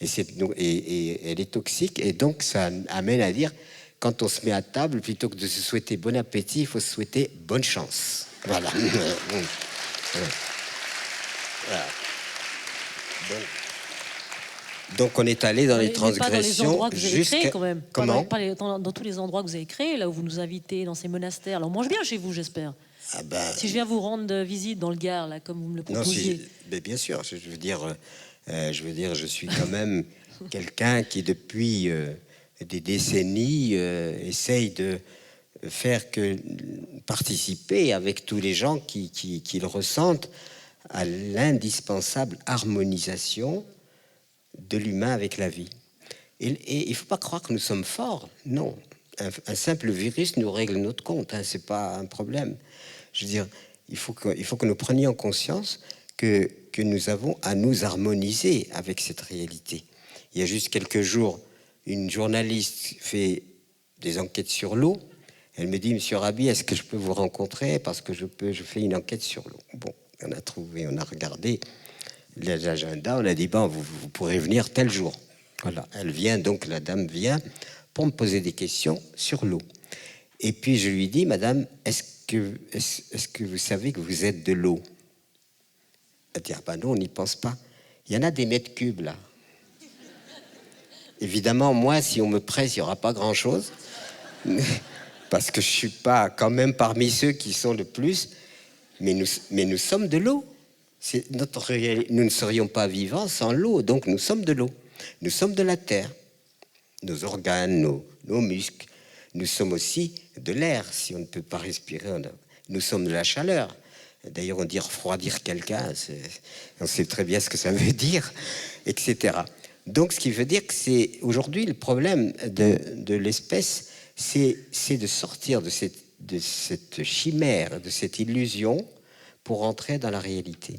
Et elle est toxique, et donc ça amène à dire, quand on se met à table, plutôt que de se souhaiter bon appétit, il faut se souhaiter bonne chance. Voilà. Voilà. Donc on est allé dans les transgressions jusqu'à... quand même. Comment ? Pas dans tous les endroits que vous avez créés, là où vous nous invitez, dans ces monastères. Alors on mange bien chez vous, j'espère. Ah ben... Si je viens vous rendre visite dans le Gard, là, comme vous me le proposiez. Mais bien sûr, je veux dire, je suis quand même quelqu'un qui depuis des décennies essaye de faire participer avec tous les gens qui le ressentent à l'indispensable harmonisation de l'humain avec la vie. Et il ne faut pas croire que nous sommes forts. Non. Un simple virus nous règle notre compte. Ce n'est pas un problème. Je veux dire, il faut que nous prenions conscience que nous avons à nous harmoniser avec cette réalité. Il y a juste quelques jours, une journaliste fait des enquêtes sur l'eau. Elle me dit, Monsieur Rabi, est-ce que je peux vous rencontrer parce que je fais une enquête sur l'eau. Bon, on a regardé l'agenda, on a dit, bon, vous pourrez venir tel jour. Voilà, elle vient, donc la dame vient pour me poser des questions sur l'eau. Et puis je lui dis, madame, est-ce que vous savez que vous êtes de l'eau? Elle dit, ah ben non, on n'y pense pas. Il y en a des mètres cubes là. Évidemment, moi, si on me presse, il n'y aura pas grand-chose. Parce que je ne suis pas quand même parmi ceux qui sont le plus. Mais nous sommes de l'eau. Nous ne serions pas vivants sans l'eau, donc nous sommes de l'eau. Nous sommes de la terre. Nos organes, nos muscles. Nous sommes aussi de l'air, si on ne peut pas respirer. Nous sommes de la chaleur. D'ailleurs, on dit refroidir quelqu'un, on sait très bien ce que ça veut dire, etc. Donc, ce qui veut dire que c'est aujourd'hui le problème de l'espèce, c'est de sortir de cette chimère, de cette illusion, pour entrer dans la réalité,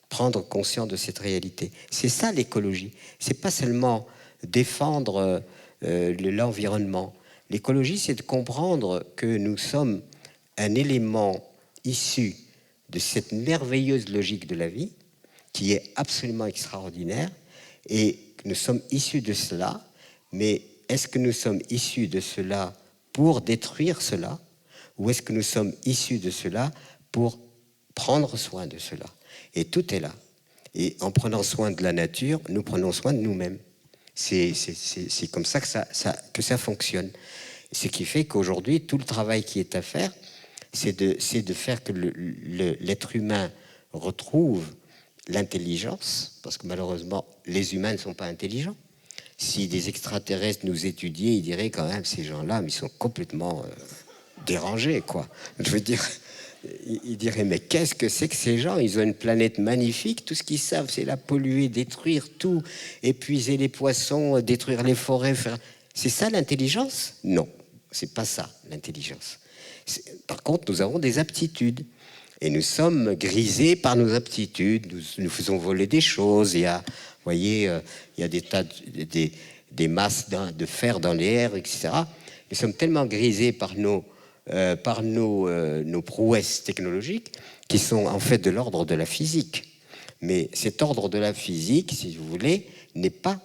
prendre conscience de cette réalité. C'est ça l'écologie. C'est pas seulement défendre l'environnement. L'écologie, c'est de comprendre que nous sommes un élément issu de cette merveilleuse logique de la vie, qui est absolument extraordinaire, et que nous sommes issus de cela, mais est-ce que nous sommes issus de cela pour détruire cela, ou est-ce que nous sommes issus de cela pour prendre soin de cela? Et tout est là. Et en prenant soin de la nature, nous prenons soin de nous-mêmes. C'est comme ça que ça fonctionne. Ce qui fait qu'aujourd'hui, tout le travail qui est à faire, c'est de faire que l'être humain retrouve l'intelligence, parce que malheureusement, les humains ne sont pas intelligents. Si des extraterrestres nous étudiaient, ils diraient quand même, ces gens-là, mais ils sont complètement dérangés, quoi. Je veux dire, ils diraient, mais qu'est-ce que c'est que ces gens? Ils ont une planète magnifique, tout ce qu'ils savent, c'est la polluer, détruire tout, épuiser les poissons, détruire les forêts. C'est ça l'intelligence? Non, c'est pas ça l'intelligence. Par contre, nous avons des aptitudes. Et nous sommes grisés par nos aptitudes. Nous faisons voler des choses. Il y a, vous voyez, il y a des tas des masses de fer dans les airs, etc. Nous sommes tellement grisés par nos prouesses technologiques qui sont en fait de l'ordre de la physique. Mais cet ordre de la physique, si vous voulez, n'est pas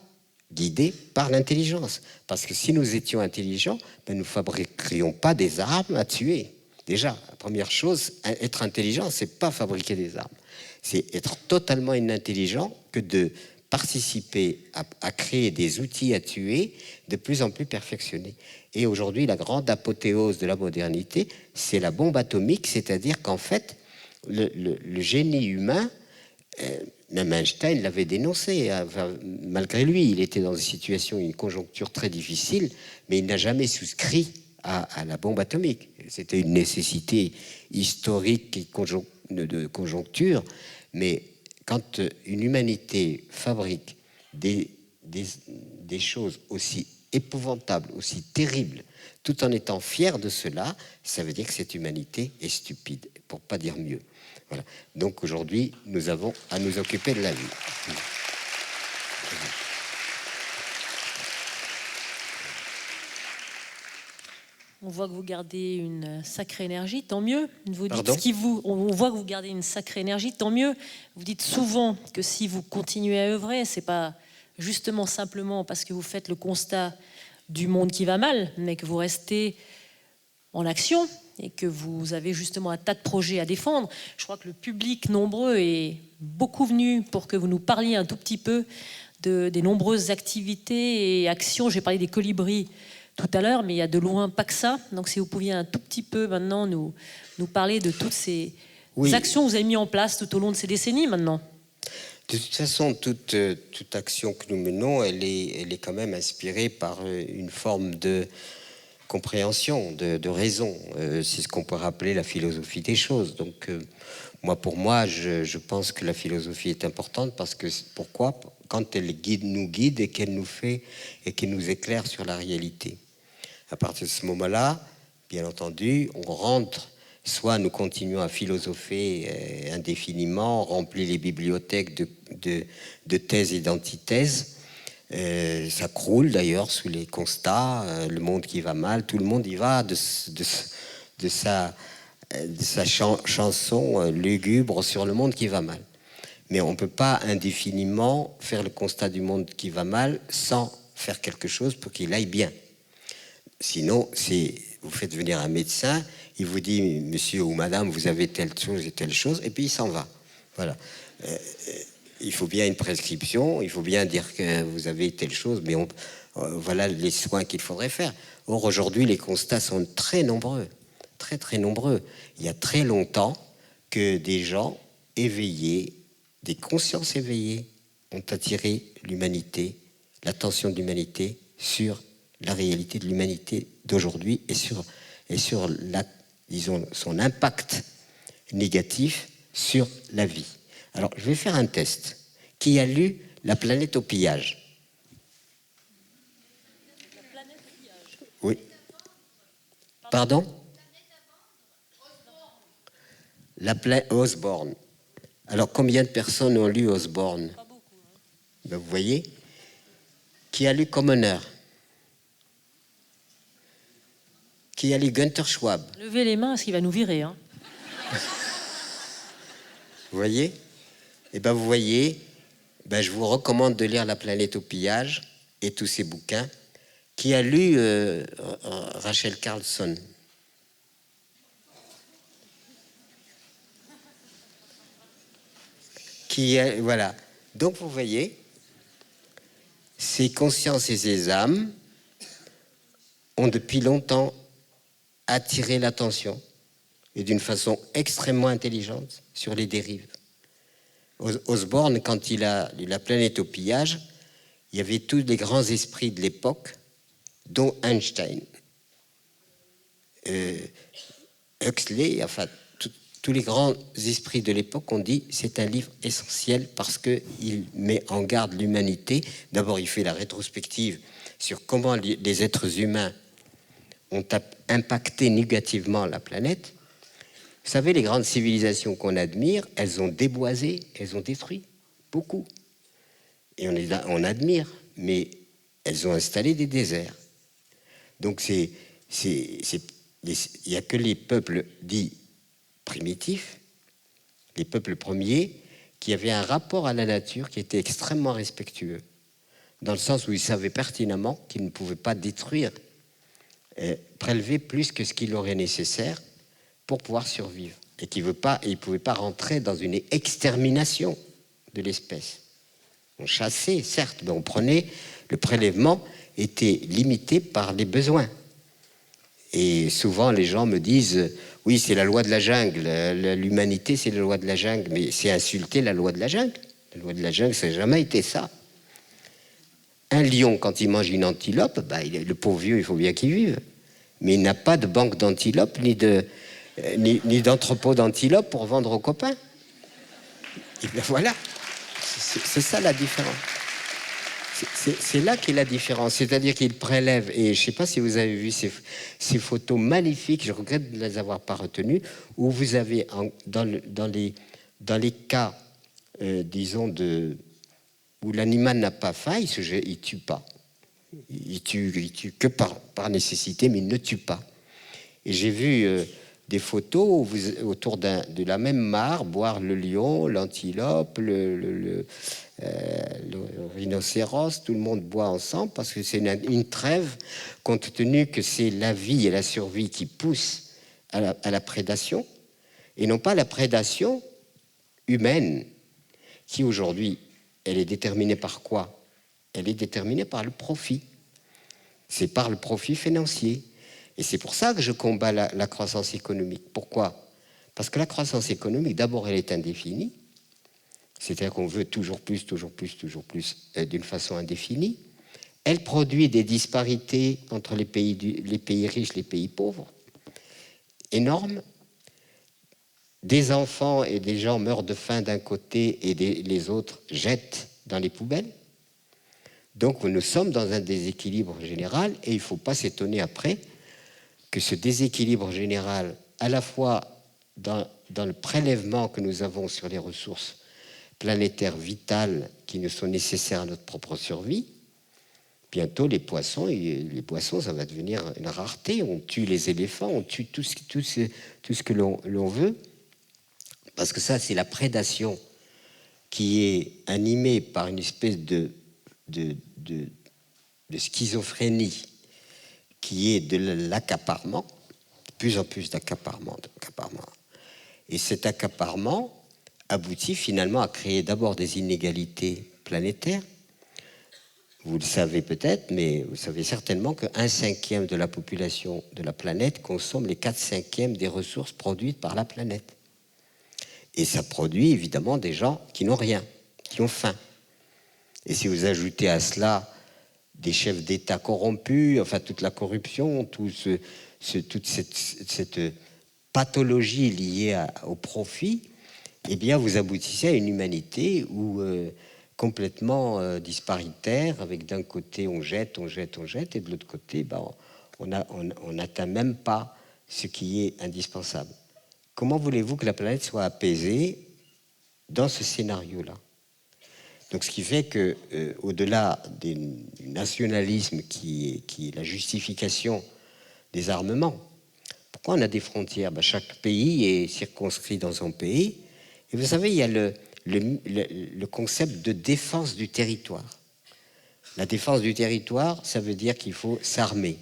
guidé par l'intelligence. Parce que si nous étions intelligents, nous ne fabriquerions pas des armes à tuer. Déjà, la première chose, être intelligent, c'est pas fabriquer des armes. C'est être totalement inintelligent que de participer à créer des outils à tuer de plus en plus perfectionnés. Et aujourd'hui, la grande apothéose de la modernité, c'est la bombe atomique, c'est-à-dire qu'en fait, le génie humain, même Einstein l'avait dénoncé, enfin, malgré lui, il était dans une situation, une conjoncture très difficile, mais il n'a jamais souscrit à la bombe atomique. C'était une nécessité historique et de conjoncture, mais quand une humanité fabrique des choses aussi épouvantables, aussi terribles, tout en étant fière de cela, ça veut dire que cette humanité est stupide, pour pas dire mieux. Voilà. Donc aujourd'hui, nous avons à nous occuper de la vie. On voit que vous gardez une sacrée énergie, tant mieux. Vous dites on voit que vous gardez une sacrée énergie, tant mieux. Vous dites souvent que si vous continuez à œuvrer, c'est pas justement simplement parce que vous faites le constat du monde qui va mal, mais que vous restez en action et que vous avez justement un tas de projets à défendre. Je crois que le public nombreux est beaucoup venu pour que vous nous parliez un tout petit peu des nombreuses activités et actions. J'ai parlé des colibris tout à l'heure, mais il y a de loin pas que ça. Donc si vous pouviez un tout petit peu maintenant nous parler de toutes ces actions que vous avez mises en place tout au long de ces décennies maintenant. De toute façon, toute action que nous menons, elle est quand même inspirée par une forme de compréhension, de raison. C'est ce qu'on peut rappeler la philosophie des choses. Donc pour moi, je pense que la philosophie est importante parce que, pourquoi? Quand elle nous guide et qu'elle nous fait et qu'elle nous éclaire sur la réalité. À partir de ce moment-là, bien entendu, on rentre, soit nous continuons à philosopher indéfiniment, remplir les bibliothèques de thèses et d'antithèses. Ça croule d'ailleurs sous les constats, le monde qui va mal, tout le monde y va de sa chanson lugubre sur le monde qui va mal. Mais on ne peut pas indéfiniment faire le constat du monde qui va mal sans faire quelque chose pour qu'il aille bien. Sinon, vous faites venir un médecin, il vous dit, monsieur ou madame, vous avez telle chose et telle chose, et puis il s'en va. Voilà. Il faut bien une prescription, il faut bien dire que vous avez telle chose, mais voilà les soins qu'il faudrait faire. Or, aujourd'hui, les constats sont très nombreux, très très nombreux. Il y a très longtemps que des gens éveillés, des consciences éveillées, ont attiré l'humanité, l'attention de l'humanité sur la réalité de l'humanité d'aujourd'hui et sur son impact négatif sur la vie. Alors, je vais faire un test. Qui a lu La planète au pillage? Oui. Pardon? Osborne. Alors, combien de personnes ont lu Osborne? Pas beaucoup. Ben, vous voyez? Qui a lu Commoner? Qui a lu Günther Schwab? Levez les mains, parce qu'il va nous virer. Hein. Vous voyez? Eh bien, vous voyez, je vous recommande de lire La planète au pillage et tous ces bouquins. Qui a lu Rachel Carlson? Voilà. Donc, vous voyez, ces consciences et ces âmes ont depuis longtemps attiré l'attention, et d'une façon extrêmement intelligente, sur les dérives. Osborne, quand il a lu La planète au pillage, il y avait tous les grands esprits de l'époque, dont Einstein, Huxley, enfin, tous les grands esprits de l'époque ont dit c'est un livre essentiel parce qu'il met en garde l'humanité. D'abord, il fait la rétrospective sur comment les êtres humains ont impacté négativement la planète. Vous savez, les grandes civilisations qu'on admire, elles ont déboisé, elles ont détruit beaucoup. Et on admire, mais elles ont installé des déserts. Donc il n'y a que les peuples dits primitifs, les peuples premiers, qui avaient un rapport à la nature qui était extrêmement respectueux, dans le sens où ils savaient pertinemment qu'ils ne pouvaient pas détruire, prélever plus que ce qu'il aurait nécessaire pour pouvoir survivre, et qu'ils ne pouvaient pas rentrer dans une extermination de l'espèce. On chassait, certes, mais on prenait, le prélèvement était limité par les besoins. Et souvent, les gens me disent « Oui, c'est la loi de la jungle, l'humanité, c'est la loi de la jungle. » Mais c'est insulter la loi de la jungle. La loi de la jungle, ça n'a jamais été ça. Un lion, quand il mange une antilope, le pauvre vieux, il faut bien qu'il vive. Mais il n'a pas de banque d'antilopes, ni d'entrepôt d'antilopes pour vendre aux copains. Et bien voilà, c'est ça la différence. C'est là qu'est la différence, c'est-à-dire qu'il prélève, et je ne sais pas si vous avez vu ces photos magnifiques, je regrette de ne les avoir pas retenues, où vous avez, dans les cas, disons, où l'animal n'a pas faim, il ne tue pas. Il tue que par nécessité, mais il ne tue pas. Et j'ai vu des photos où autour de la même mare, boire le lion, l'antilope, le rhinocéros, tout le monde boit ensemble parce que c'est une trêve, compte tenu que c'est la vie et la survie qui poussent à la prédation, et non pas la prédation humaine, qui aujourd'hui, elle est déterminée par quoi? Elle est déterminée par le profit. C'est par le profit financier. Et c'est pour ça que je combats la croissance économique. Pourquoi? Parce que la croissance économique, d'abord, elle est indéfinie. C'est-à-dire qu'on veut toujours plus, d'une façon indéfinie. Elle produit des disparités entre les pays riches, les pays pauvres, énormes. Des enfants et des gens meurent de faim d'un côté et les autres jettent dans les poubelles. Donc nous sommes dans un déséquilibre général et il ne faut pas s'étonner après que ce déséquilibre général, à la fois dans le prélèvement que nous avons sur les ressources planétaires vitales qui nous sont nécessaires à notre propre survie, bientôt les poissons, ça va devenir une rareté. On tue les éléphants, on tue tout ce que l'on veut, parce que ça, c'est la prédation qui est animée par une espèce de schizophrénie qui est de l'accaparement, de plus en plus d'accaparement. Et cet accaparement aboutit finalement à créer d'abord des inégalités planétaires. Vous le savez peut-être, mais vous savez certainement qu'un cinquième de la population de la planète consomme les 4/5 des ressources produites par la planète. Et ça produit évidemment des gens qui n'ont rien, qui ont faim. Et si vous ajoutez à cela des chefs d'État corrompus, enfin toute la corruption, toute cette pathologie liée au profit, eh bien vous aboutissez à une humanité complètement disparitaire, avec d'un côté on jette, et de l'autre côté on n'atteint même pas ce qui est indispensable. Comment voulez-vous que la planète soit apaisée dans ce scénario-là? Donc, ce qui fait que, au-delà du nationalisme qui est la justification des armements, pourquoi on a des frontières? Chaque pays est circonscrit dans son pays. Et vous savez, il y a le concept de défense du territoire. La défense du territoire, ça veut dire qu'il faut s'armer.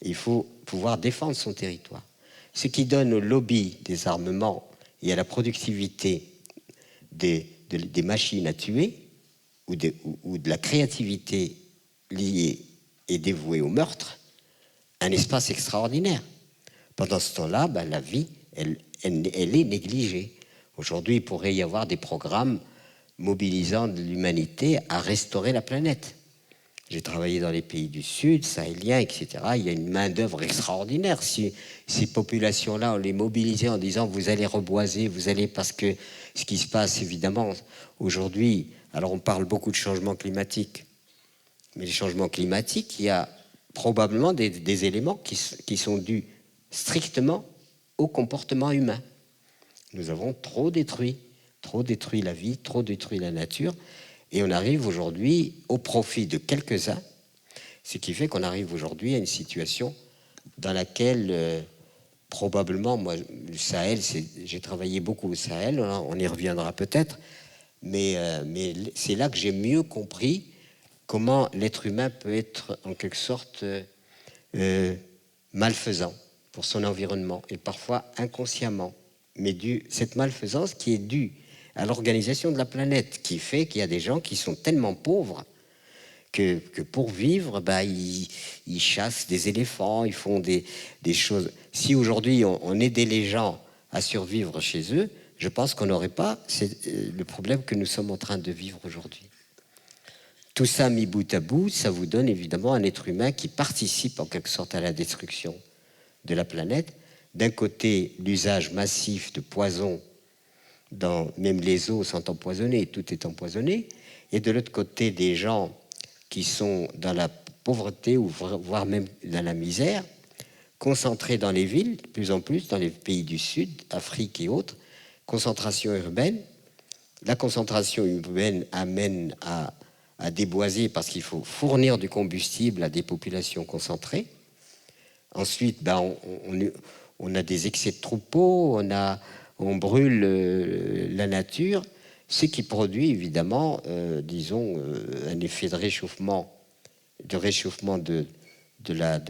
Il faut pouvoir défendre son territoire. Ce qui donne au lobby des armements et à la productivité de des machines à tuer ou de la créativité liée et dévouée au meurtre, un espace extraordinaire. Pendant ce temps-là, ben, la vie, elle est négligée. Aujourd'hui, il pourrait y avoir des programmes mobilisant de l'humanité à restaurer la planète. J'ai travaillé dans les pays du Sud, sahéliens, etc. Il y a une main-d'œuvre extraordinaire. Si ces populations-là, on les mobilisait en disant vous allez reboiser, vous allez, parce que ce qui se passe évidemment aujourd'hui, alors on parle beaucoup de changement climatique, mais les changements climatiques, il y a probablement des éléments qui sont dus strictement au comportement humain. Nous avons trop détruit la vie, trop détruit la nature, et on arrive aujourd'hui au profit de quelques-uns, ce qui fait qu'on arrive aujourd'hui à une situation dans laquelle probablement, moi, le Sahel, j'ai travaillé beaucoup au Sahel, on y reviendra peut-être, mais c'est là que j'ai mieux compris comment l'être humain peut être en quelque sorte malfaisant pour son environnement, et parfois inconsciemment, mais cette malfaisance qui est due à l'organisation de la planète, qui fait qu'il y a des gens qui sont tellement pauvres que pour vivre, bah, ils chassent des éléphants, ils font des choses. Si aujourd'hui on aidait les gens à survivre chez eux, je pense qu'on n'aurait pas le problème que nous sommes en train de vivre aujourd'hui. Tout ça mis bout à bout, ça vous donne évidemment un être humain qui participe en quelque sorte à la destruction de la planète. D'un côté, l'usage massif de poisons, même les eaux sont empoisonnées, tout est empoisonné, et de l'autre côté, des gens qui sont dans la pauvreté ou voire même dans la misère, concentrés dans les villes, de plus en plus dans les pays du Sud, Afrique et autres, concentration urbaine. La concentration urbaine amène à déboiser parce qu'il faut fournir du combustible à des populations concentrées. Ensuite, on a des excès de troupeaux, on brûle la nature, ce qui produit évidemment, un effet de réchauffement de la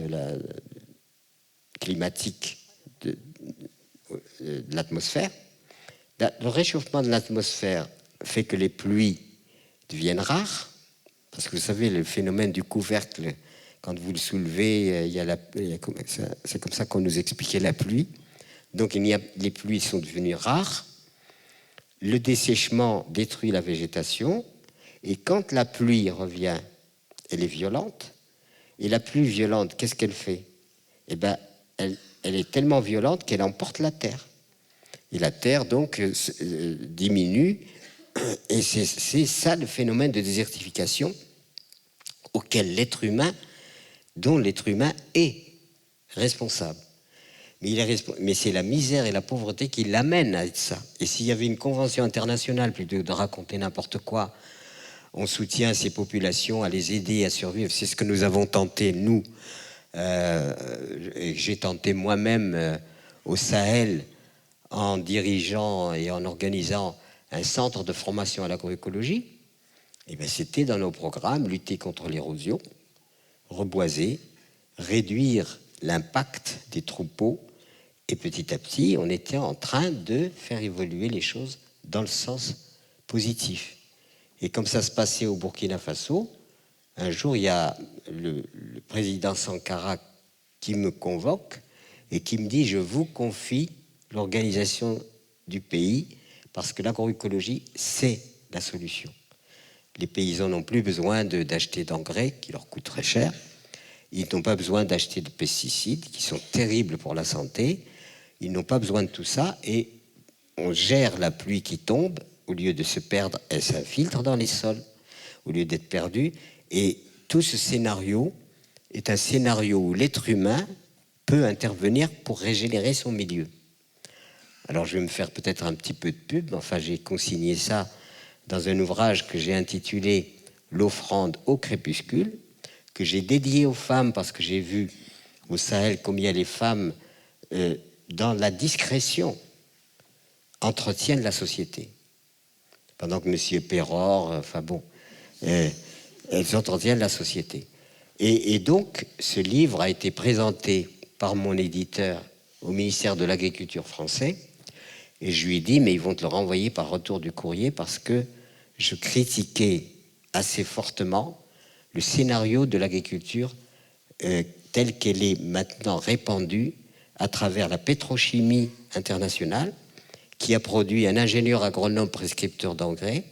climatique de l'atmosphère. Le réchauffement de l'atmosphère fait que les pluies deviennent rares, parce que vous savez, le phénomène du couvercle, quand vous le soulevez, c'est comme ça qu'on nous expliquait la pluie. Donc les pluies sont devenues rares, le dessèchement détruit la végétation, et quand la pluie revient, elle est violente, et la pluie violente, qu'est-ce qu'elle fait? Eh bien, elle est tellement violente qu'elle emporte la terre. Et la terre, donc, diminue, et c'est ça le phénomène de désertification dont l'être humain est responsable. Mais c'est la misère et la pauvreté qui l'amènent à être ça. Et s'il y avait une convention internationale, plutôt que de raconter n'importe quoi, on soutient ces populations à les aider à survivre. C'est ce que nous avons tenté, nous. J'ai tenté moi-même au Sahel en dirigeant et en organisant un centre de formation à l'agroécologie. Et bien, c'était dans nos programmes lutter contre l'érosion, reboiser, réduire l'impact des troupeaux. Et petit à petit, on était en train de faire évoluer les choses dans le sens positif. Et comme ça se passait au Burkina Faso, un jour, il y a le président Sankara qui me convoque et qui me dit « Je vous confie l'organisation du pays parce que l'agroécologie, c'est la solution. Les paysans n'ont plus besoin d'acheter d'engrais qui leur coûtent très cher. Ils n'ont pas besoin d'acheter de pesticides qui sont terribles pour la santé. Ils n'ont pas besoin de tout ça et on gère la pluie qui tombe. Au lieu de se perdre, elle s'infiltre dans les sols au lieu d'être perdue. Et tout ce scénario est un scénario où l'être humain peut intervenir pour régénérer son milieu. Alors je vais me faire peut-être un petit peu de pub, enfin j'ai consigné ça dans un ouvrage que j'ai intitulé « L'offrande au crépuscule », que j'ai dédié aux femmes parce que j'ai vu au Sahel combien les femmes, dans la discrétion, entretiennent la société. Pendant que M. Péror, elles entretiennent la société. Et donc, ce livre a été présenté par mon éditeur au ministère de l'Agriculture français. Et je lui ai dit, mais ils vont te le renvoyer par retour du courrier parce que je critiquais assez fortement le scénario de l'agriculture telle qu'elle est maintenant répandue à travers la pétrochimie internationale, qui a produit un ingénieur agronome prescripteur d'engrais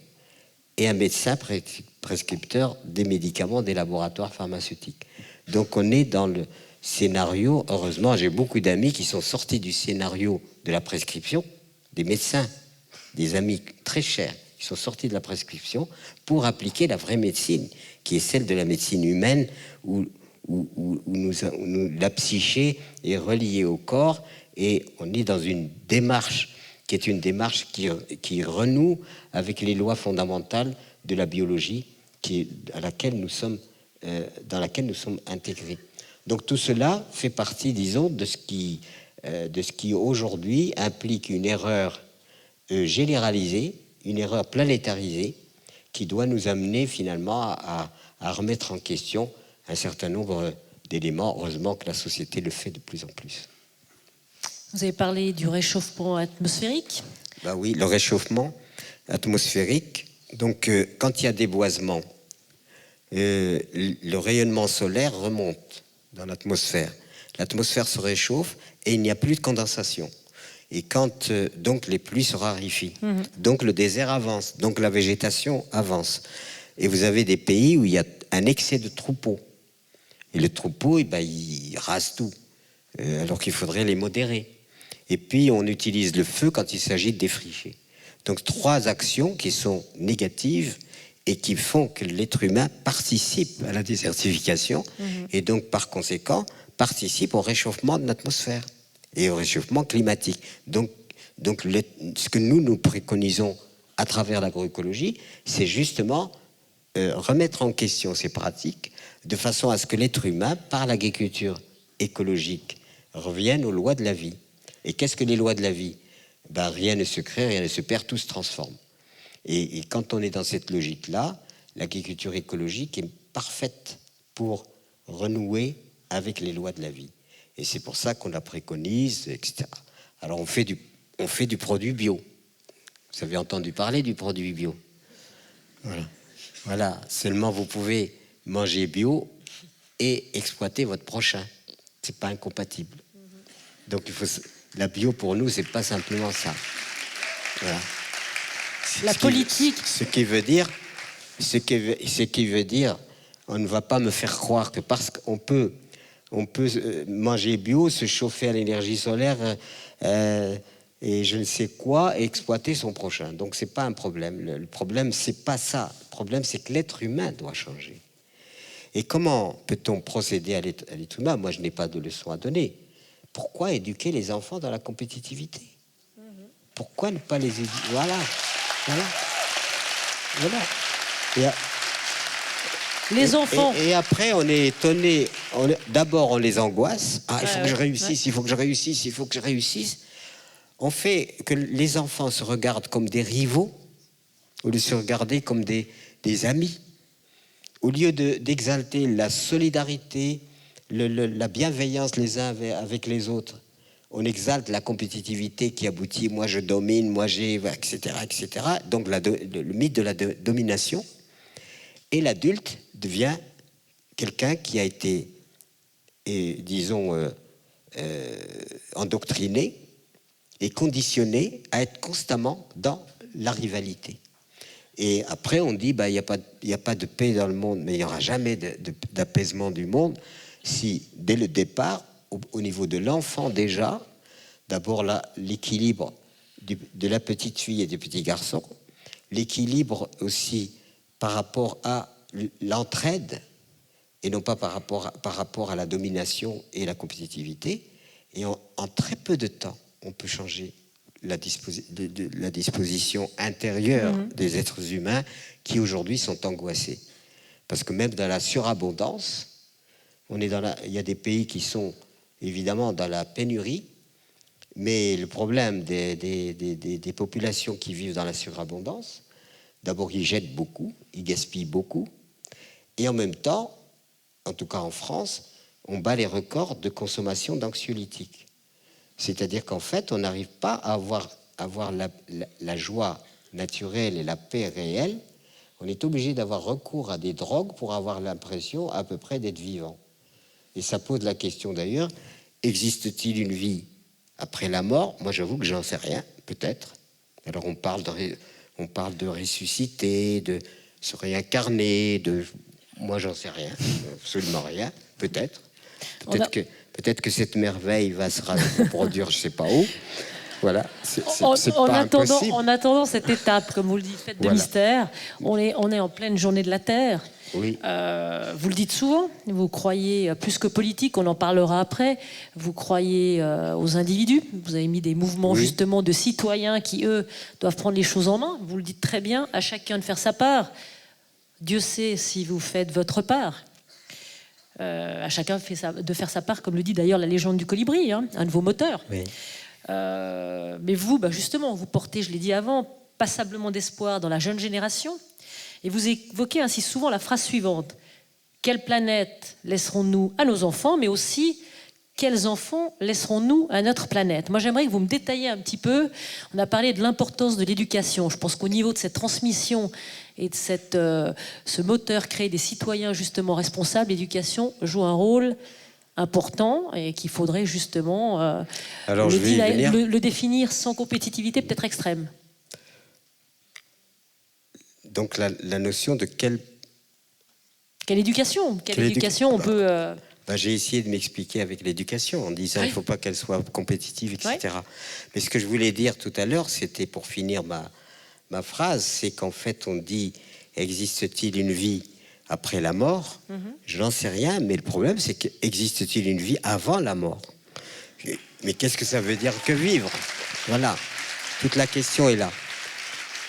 et un médecin prescripteur des médicaments des laboratoires pharmaceutiques. Donc on est dans le scénario, heureusement j'ai beaucoup d'amis qui sont sortis du scénario de la prescription, des médecins, des amis très chers, qui sont sortis de la prescription pour appliquer la vraie médecine, qui est celle de la médecine humaine, où la psyché est reliée au corps, et on est dans une démarche qui est une démarche qui renoue avec les lois fondamentales de la biologie dans laquelle nous sommes intégrés. Donc tout cela fait partie, disons, de ce qui aujourd'hui implique une erreur généralisée, une erreur planétarisée, qui doit nous amener finalement à remettre en question un certain nombre d'éléments. Heureusement que la société le fait de plus en plus. Vous avez parlé du réchauffement atmosphérique. Ben oui, le réchauffement atmosphérique. Donc, quand il y a déboisement, le rayonnement solaire remonte dans l'atmosphère. L'atmosphère se réchauffe et il n'y a plus de condensation. Et quand donc les pluies se raréfient, donc le désert avance, donc la végétation avance. Et vous avez des pays où il y a un excès de troupeaux. Et le troupeau, il rase tout, alors qu'il faudrait les modérer. Et puis on utilise le feu quand il s'agit de défricher. Donc 3 actions qui sont négatives et qui font que l'être humain participe à la désertification et donc par conséquent participe au réchauffement de l'atmosphère et au réchauffement climatique. Donc ce que nous préconisons à travers l'agroécologie, c'est justement remettre en question ces pratiques de façon à ce que l'être humain, par l'agriculture écologique, revienne aux lois de la vie. Et qu'est-ce que les lois de la vie ? Rien ne se crée, rien ne se perd, tout se transforme. Et quand on est dans cette logique-là, l'agriculture écologique est parfaite pour renouer avec les lois de la vie. Et c'est pour ça qu'on la préconise, etc. Alors on fait du produit bio. Vous avez entendu parler du produit bio. Voilà. Seulement vous pouvez manger bio et exploiter votre prochain. C'est pas incompatible. Donc la bio pour nous, c'est pas simplement ça. Voilà. La politique. Ce qui veut dire, on ne va pas me faire croire que parce qu'on peut manger bio, se chauffer à l'énergie solaire et je ne sais quoi, et exploiter son prochain. Donc c'est pas un problème. Le problème, c'est pas ça. Le problème, c'est que l'être humain doit changer. Et comment peut-on procéder à l'être humain ? Moi, je n'ai pas de leçon à donner. Pourquoi éduquer les enfants dans la compétitivité ? Pourquoi ne pas les éduquer ? Voilà. Les enfants. Et après, on est étonné. D'abord, on les angoisse. Il faut que je réussisse, il faut que je réussisse, il faut que je réussisse. On fait que les enfants se regardent comme des rivaux au lieu de se regarder comme des amis. Au lieu d'exalter la solidarité, la bienveillance les uns avec les autres, on exalte la compétitivité qui aboutit, moi je domine, moi j'ai, etc., etc. Donc le mythe de la domination. Et l'adulte devient quelqu'un qui a été, endoctriné et conditionné à être constamment dans la rivalité. Et après, on dit, il n'y a pas de paix dans le monde, mais il n'y aura jamais d'apaisement du monde si, dès le départ, au niveau de l'enfant déjà, d'abord l'équilibre de la petite fille et du petit garçon, l'équilibre aussi par rapport à l'entraide, et non pas par rapport à la domination et la compétitivité. Et en très peu de temps, on peut changer la disposition intérieure des êtres humains qui aujourd'hui sont angoissés. Parce que même dans la surabondance, il y a des pays qui sont évidemment dans la pénurie, mais le problème des populations qui vivent dans la surabondance, d'abord ils jettent beaucoup, ils gaspillent beaucoup, et en même temps, en tout cas en France, on bat les records de consommation d'anxiolytiques. C'est-à-dire qu'en fait, on n'arrive pas à avoir la joie naturelle et la paix réelle, on est obligé d'avoir recours à des drogues pour avoir l'impression à peu près d'être vivant. Et ça pose la question d'ailleurs, existe-t-il une vie après la mort? Moi j'avoue que j'en sais rien, peut-être. Alors on parle de ressusciter, de se réincarner, moi j'en sais rien, absolument rien, peut-être. Peut-être que cette merveille va se reproduire je sais pas où. Voilà, c'est pas impossible. En attendant cette étape, comme vous le dites, faite de mystère, on est en pleine journée de la Terre. Oui. Vous le dites souvent, vous croyez plus que politique, on en parlera après, vous croyez aux individus, vous avez mis des mouvements justement de citoyens qui, eux, doivent prendre les choses en main, vous le dites très bien, à chacun de faire sa part. Dieu sait si vous faites votre part. À chacun de faire sa part, comme le dit d'ailleurs la légende du colibri, un de vos moteurs. Oui. Mais vous, justement, vous portez, je l'ai dit avant, passablement d'espoir dans la jeune génération. Et vous évoquez ainsi souvent la phrase suivante. Quelle planète laisserons-nous à nos enfants, mais aussi quels enfants laisserons-nous à notre planète? Moi, j'aimerais que vous me détailliez un petit peu. On a parlé de l'importance de l'éducation. Je pense qu'au niveau de cette transmission et de ce moteur créer des citoyens justement responsables, l'éducation joue un rôle important et qu'il faudrait justement le définir sans compétitivité peut-être extrême. Donc la notion de quelle éducation on peut... j'ai essayé de m'expliquer avec l'éducation en disant il ne faut pas qu'elle soit compétitive, etc. Ouais. Mais ce que je voulais dire tout à l'heure, c'était pour finir ma phrase, c'est qu'en fait on dit existe-t-il une vie après la mort? Je n'en sais rien, mais le problème c'est qu'existe-t-il une vie avant la mort? Mais qu'est-ce que ça veut dire que vivre? Voilà, toute la question est là.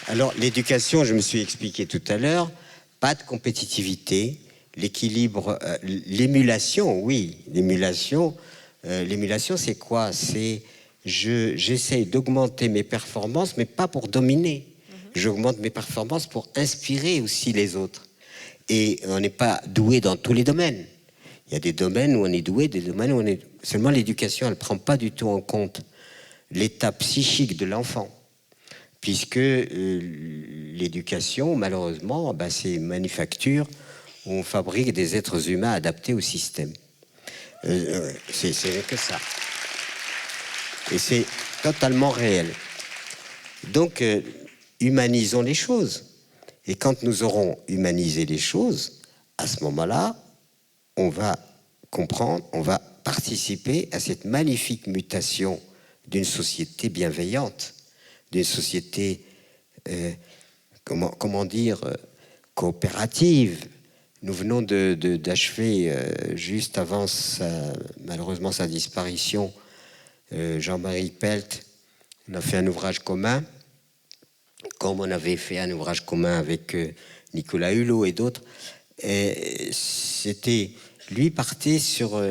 Alors l'éducation, je me suis expliqué tout à l'heure, pas de compétitivité, l'équilibre, l'émulation, oui, l'émulation c'est quoi? C'est j'essaie d'augmenter mes performances, mais pas pour dominer. J'augmente mes performances pour inspirer aussi les autres. Et on n'est pas doué dans tous les domaines. Il y a des domaines où on est doué, des domaines où on est... Seulement l'éducation, elle ne prend pas du tout en compte l'état psychique de l'enfant. Puisque l'éducation, malheureusement, c'est une manufacture où on fabrique des êtres humains adaptés au système. C'est que ça. Et c'est totalement réel. Donc, humanisons les choses. Et quand nous aurons humanisé les choses, à ce moment-là, on va comprendre, on va participer à cette magnifique mutation d'une société bienveillante, d'une société, coopérative. Nous venons d'achever, juste avant malheureusement sa disparition, Jean-Marie Pelt, on a fait un ouvrage commun, comme on avait fait un ouvrage commun avec Nicolas Hulot et d'autres. Lui partait sur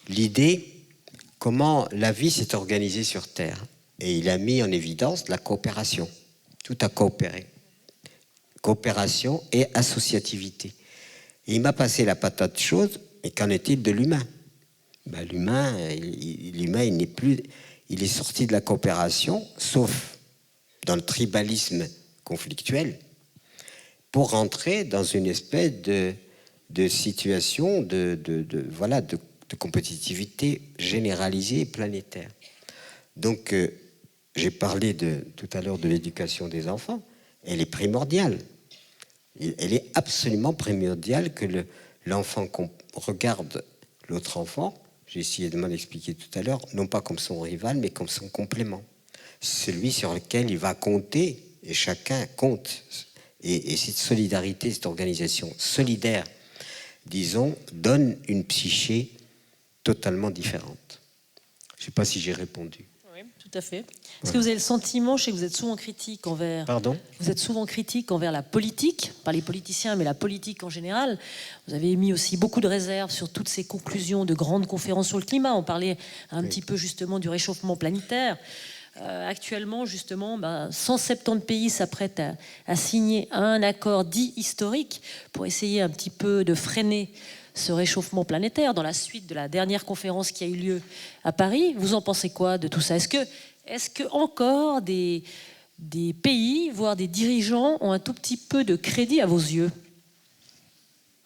l'idée comment la vie s'est organisée sur Terre. Et il a mis en évidence la coopération. Tout a coopéré. Coopération et associativité. Et il m'a passé la patate chaude, mais qu'en est-il de l'humain? L'humain, il est sorti de la coopération, sauf dans le tribalisme conflictuel, pour rentrer dans une espèce de situation de compétitivité généralisée et planétaire. Donc, j'ai parlé tout à l'heure de l'éducation des enfants. Elle est primordiale. Elle est absolument primordiale que l'enfant regarde l'autre enfant, j'ai essayé de m'en expliquer tout à l'heure, non pas comme son rival, mais comme son complément. Celui sur lequel il va compter, et chacun compte. Et cette solidarité, cette organisation solidaire, disons, donne une psyché totalement différente. Je ne sais pas si j'ai répondu. Oui, tout à fait. Est-ce que vous avez le sentiment, je sais que vous êtes souvent critique envers... Pardon ? Vous êtes souvent critique envers la politique, pas les politiciens, mais la politique en général. Vous avez émis aussi beaucoup de réserves sur toutes ces conclusions de grandes conférences sur le climat. On parlait un petit peu justement du réchauffement planétaire. Actuellement, justement, 170 pays s'apprêtent à signer un accord dit historique pour essayer un petit peu de freiner ce réchauffement planétaire dans la suite de la dernière conférence qui a eu lieu à Paris. Vous en pensez quoi de tout ça? Est-ce que encore des pays, voire des dirigeants, ont un tout petit peu de crédit à vos yeux?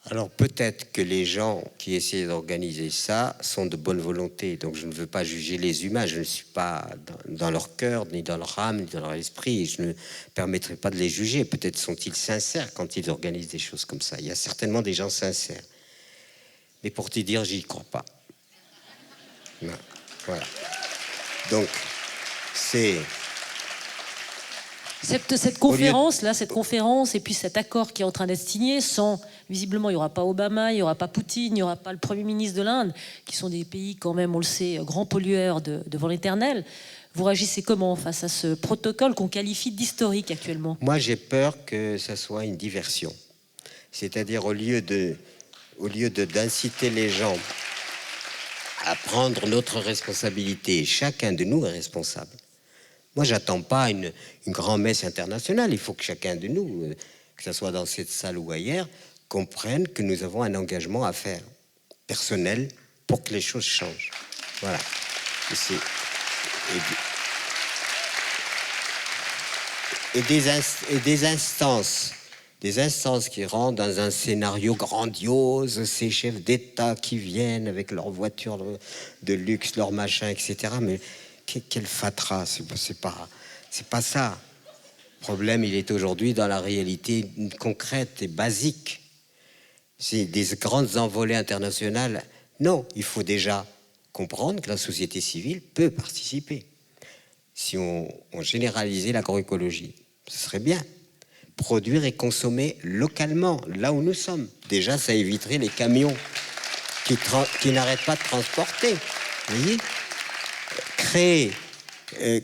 Alors peut-être que les gens qui essaient d'organiser ça sont de bonne volonté, donc je ne veux pas juger les humains, je ne suis pas dans leur cœur, ni dans leur âme, ni dans leur esprit, et je ne permettrai pas de les juger. Peut-être sont-ils sincères quand ils organisent des choses comme ça. Il y a certainement des gens sincères. Mais pour te dire, j'y crois pas. Non. Voilà. Donc, c'est... Cette conférence et puis cet accord qui est en train d'être signé, visiblement, il n'y aura pas Obama, il n'y aura pas Poutine, il n'y aura pas le Premier ministre de l'Inde, qui sont des pays quand même, on le sait, grands pollueurs devant l'éternel. Vous réagissez comment face à ce protocole qu'on qualifie d'historique actuellement? Moi, j'ai peur que ça soit une diversion. C'est-à-dire, au lieu d'inciter les gens à prendre notre responsabilité, chacun de nous est responsable. Moi, j'attends pas une grand-messe internationale. Il faut que chacun de nous, que ce soit dans cette salle ou ailleurs, comprenne que nous avons un engagement à faire, personnel, pour que les choses changent. Voilà. Et des instances qui rentrent dans un scénario grandiose, ces chefs d'État qui viennent avec leurs voitures de luxe, leurs machins, etc. Mais quel fatras, c'est pas ça. Le problème, il est aujourd'hui dans la réalité concrète et basique. C'est des grandes envolées internationales. Non, il faut déjà comprendre que la société civile peut participer. Si on généralisait l'agroécologie, ce serait bien. Produire et consommer localement, là où nous sommes. Déjà, ça éviterait les camions qui n'arrêtent pas de transporter. Vous voyez ?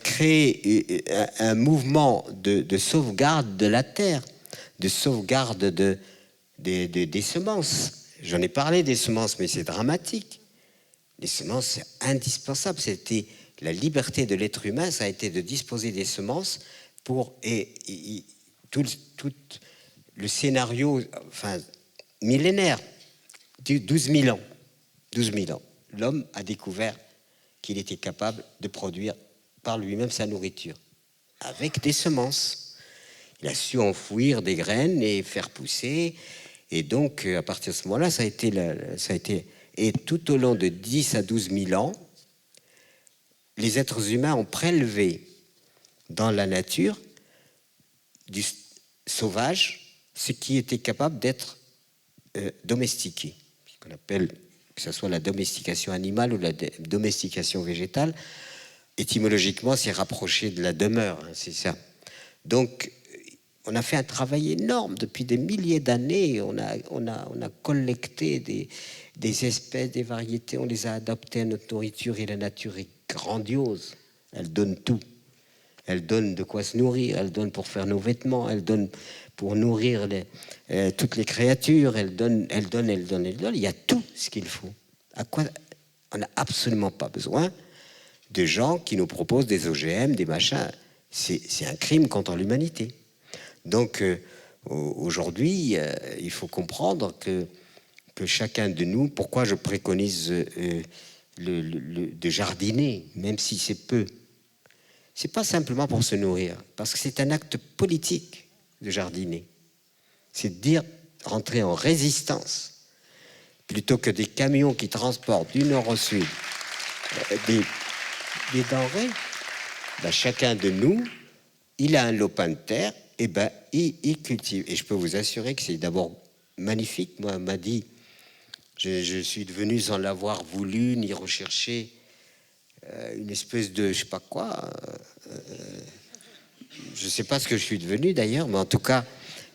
Créer un mouvement de sauvegarde de la terre, de sauvegarde des semences. J'en ai parlé des semences, mais c'est dramatique. Les semences, c'est indispensable. C'était la liberté de l'être humain, ça a été de disposer des semences pour... Tout le scénario millénaire, 12 000 ans, l'homme a découvert qu'il était capable de produire par lui-même sa nourriture, avec des semences. Il a su enfouir des graines et faire pousser, et donc à partir de ce moment-là, ça a été... Et tout au long de 10 à 12 000 ans, les êtres humains ont prélevé dans la nature du sauvage ce qui était capable d'être domestiqué, ce qu'on appelle, que ce soit la domestication animale ou la domestication végétale. Étymologiquement, c'est rapproché de la demeure, hein, c'est ça. Donc, on a fait un travail énorme depuis des milliers d'années. On a collecté des espèces, des variétés, on les a adaptées à notre nourriture, et la nature est grandiose. Elle donne tout. Elle donne de quoi se nourrir, elle donne pour faire nos vêtements, elle donne pour nourrir toutes les créatures, elle donne. Il y a tout ce qu'il faut. À quoi on n'a absolument pas besoin de gens qui nous proposent des OGM, des machins. C'est un crime contre l'humanité. Donc aujourd'hui, il faut comprendre que chacun de nous, pourquoi je préconise de jardiner, même si c'est peu. C'est pas simplement pour se nourrir, parce que c'est un acte politique de jardiner. C'est de dire, rentrer en résistance, plutôt que des camions qui transportent du nord au sud des denrées. Ben, chacun de nous, il a un lopin de terre, et ben il cultive. Et je peux vous assurer que c'est d'abord magnifique. Moi, on m'a dit, je suis devenu, sans l'avoir voulu ni recherché, une espèce de je sais pas quoi. Je sais pas ce que je suis devenu d'ailleurs, mais en tout cas,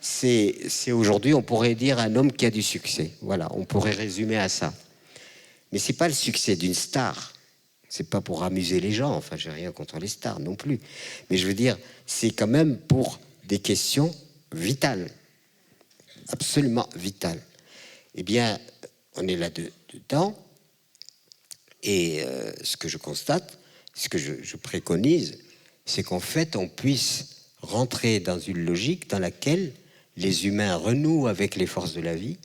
c'est aujourd'hui, on pourrait dire, un homme qui a du succès. Voilà, on pourrait résumer à ça. Mais c'est pas le succès d'une star. C'est pas pour amuser les gens. Enfin, j'ai rien contre les stars non plus. Mais je veux dire, c'est quand même pour des questions vitales, absolument vitales. Eh bien, on est là-dedans. Et ce que je constate, ce que je préconise, c'est qu'en fait, on puisse rentrer dans une logique dans laquelle les humains renouent avec les forces de la vie.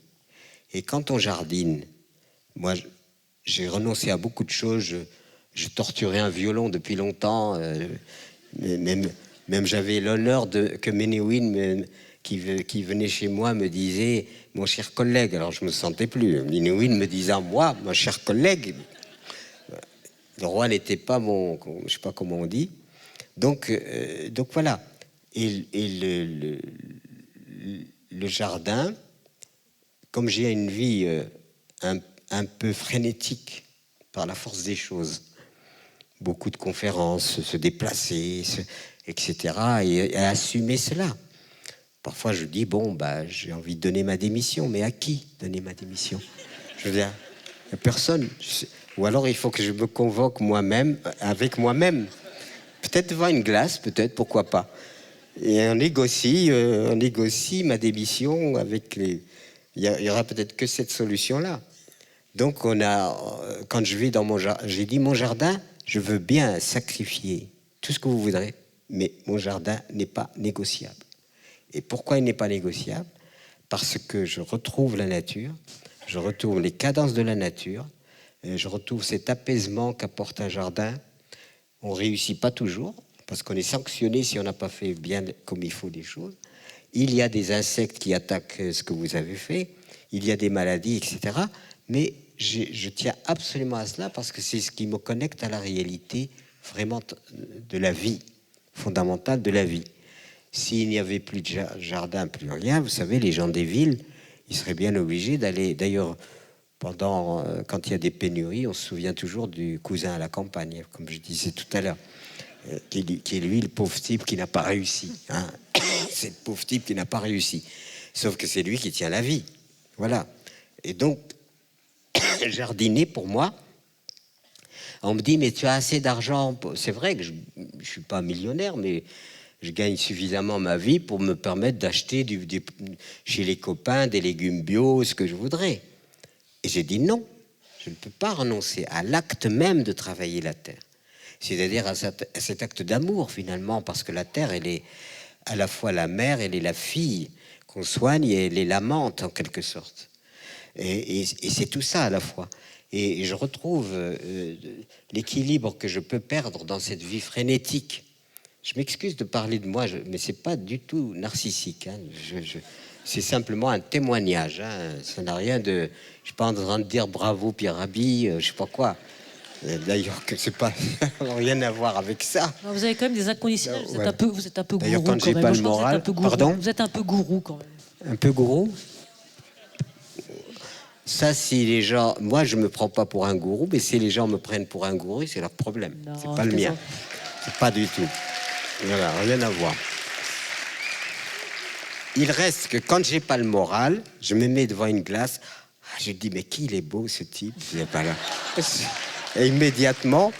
Et quand on jardine, moi, j'ai renoncé à beaucoup de choses. Je torturais un violon depuis longtemps. Même j'avais l'honneur que Menehould, qui venait chez moi, me disait « Mon cher collègue », alors je me sentais plus. Menehould me disant « Moi, mon cher collègue », le roi n'était pas mon... Je ne sais pas comment on dit. Donc voilà. Et le jardin, comme j'ai une vie un peu frénétique par la force des choses, beaucoup de conférences, se déplacer, etc., et assumer cela. Parfois, je dis, bon, j'ai envie de donner ma démission, mais à qui donner ma démission? Je veux dire, à personne. Ou alors, il faut que je me convoque moi-même, avec moi-même. Peut-être devant une glace, peut-être, pourquoi pas. Et on négocie ma démission avec les... Il y aura peut-être que cette solution-là. Donc, quand je vais dans mon jardin, j'ai dit, mon jardin, je veux bien sacrifier tout ce que vous voudrez, mais mon jardin n'est pas négociable. Et pourquoi il n'est pas négociable? Parce que je retrouve la nature, je retrouve les cadences de la nature, je retrouve cet apaisement qu'apporte un jardin. On ne réussit pas toujours, parce qu'on est sanctionné si on n'a pas fait bien comme il faut des choses. Il y a des insectes qui attaquent ce que vous avez fait, il y a des maladies, etc. Mais je tiens absolument à cela, parce que c'est ce qui me connecte à la réalité vraiment de la vie, fondamentale de la vie. S'il n'y avait plus de jardin, plus rien, vous savez, les gens des villes, ils seraient bien obligés d'aller... D'ailleurs, quand il y a des pénuries, on se souvient toujours du cousin à la campagne, comme je disais tout à l'heure, qui est lui, le pauvre type qui n'a pas réussi. Hein. C'est le pauvre type qui n'a pas réussi. Sauf que c'est lui qui tient la vie. Voilà. Et donc, jardiner, pour moi, on me dit, mais tu as assez d'argent. C'est vrai que je ne suis pas millionnaire, mais je gagne suffisamment ma vie pour me permettre d'acheter chez les copains des légumes bio, ce que je voudrais. Et j'ai dit non, je ne peux pas renoncer à l'acte même de travailler la terre. C'est-à-dire à cet acte d'amour, finalement, parce que la terre, elle est à la fois la mère, elle est la fille qu'on soigne et elle est l'amante, en quelque sorte. Et c'est tout ça à la fois. Et je retrouve l'équilibre que je peux perdre dans cette vie frénétique. Je m'excuse de parler de moi, mais c'est pas du tout narcissique. Hein. C'est simplement un témoignage. Hein. Ça n'a rien de... Je suis pas en train de dire bravo Pierre Rabhi, je sais pas quoi. D'ailleurs, que c'est pas rien à voir avec ça. Non, vous avez quand même des inconditionnels. Vous êtes un peu gourou. D'ailleurs, quand j'ai pas le moral, pardon. Vous êtes un peu gourou quand même. Un peu gourou. Ça, si les gens... Moi, je me prends pas pour un gourou, mais si les gens me prennent pour un gourou, c'est leur problème. C'est pas le mien. C'est pas du tout. Voilà, rien à voir. Il reste que quand j'ai pas le moral, je me mets devant une glace. Je dis, mais qui il est beau, ce type. Il est pas là. Et immédiatement,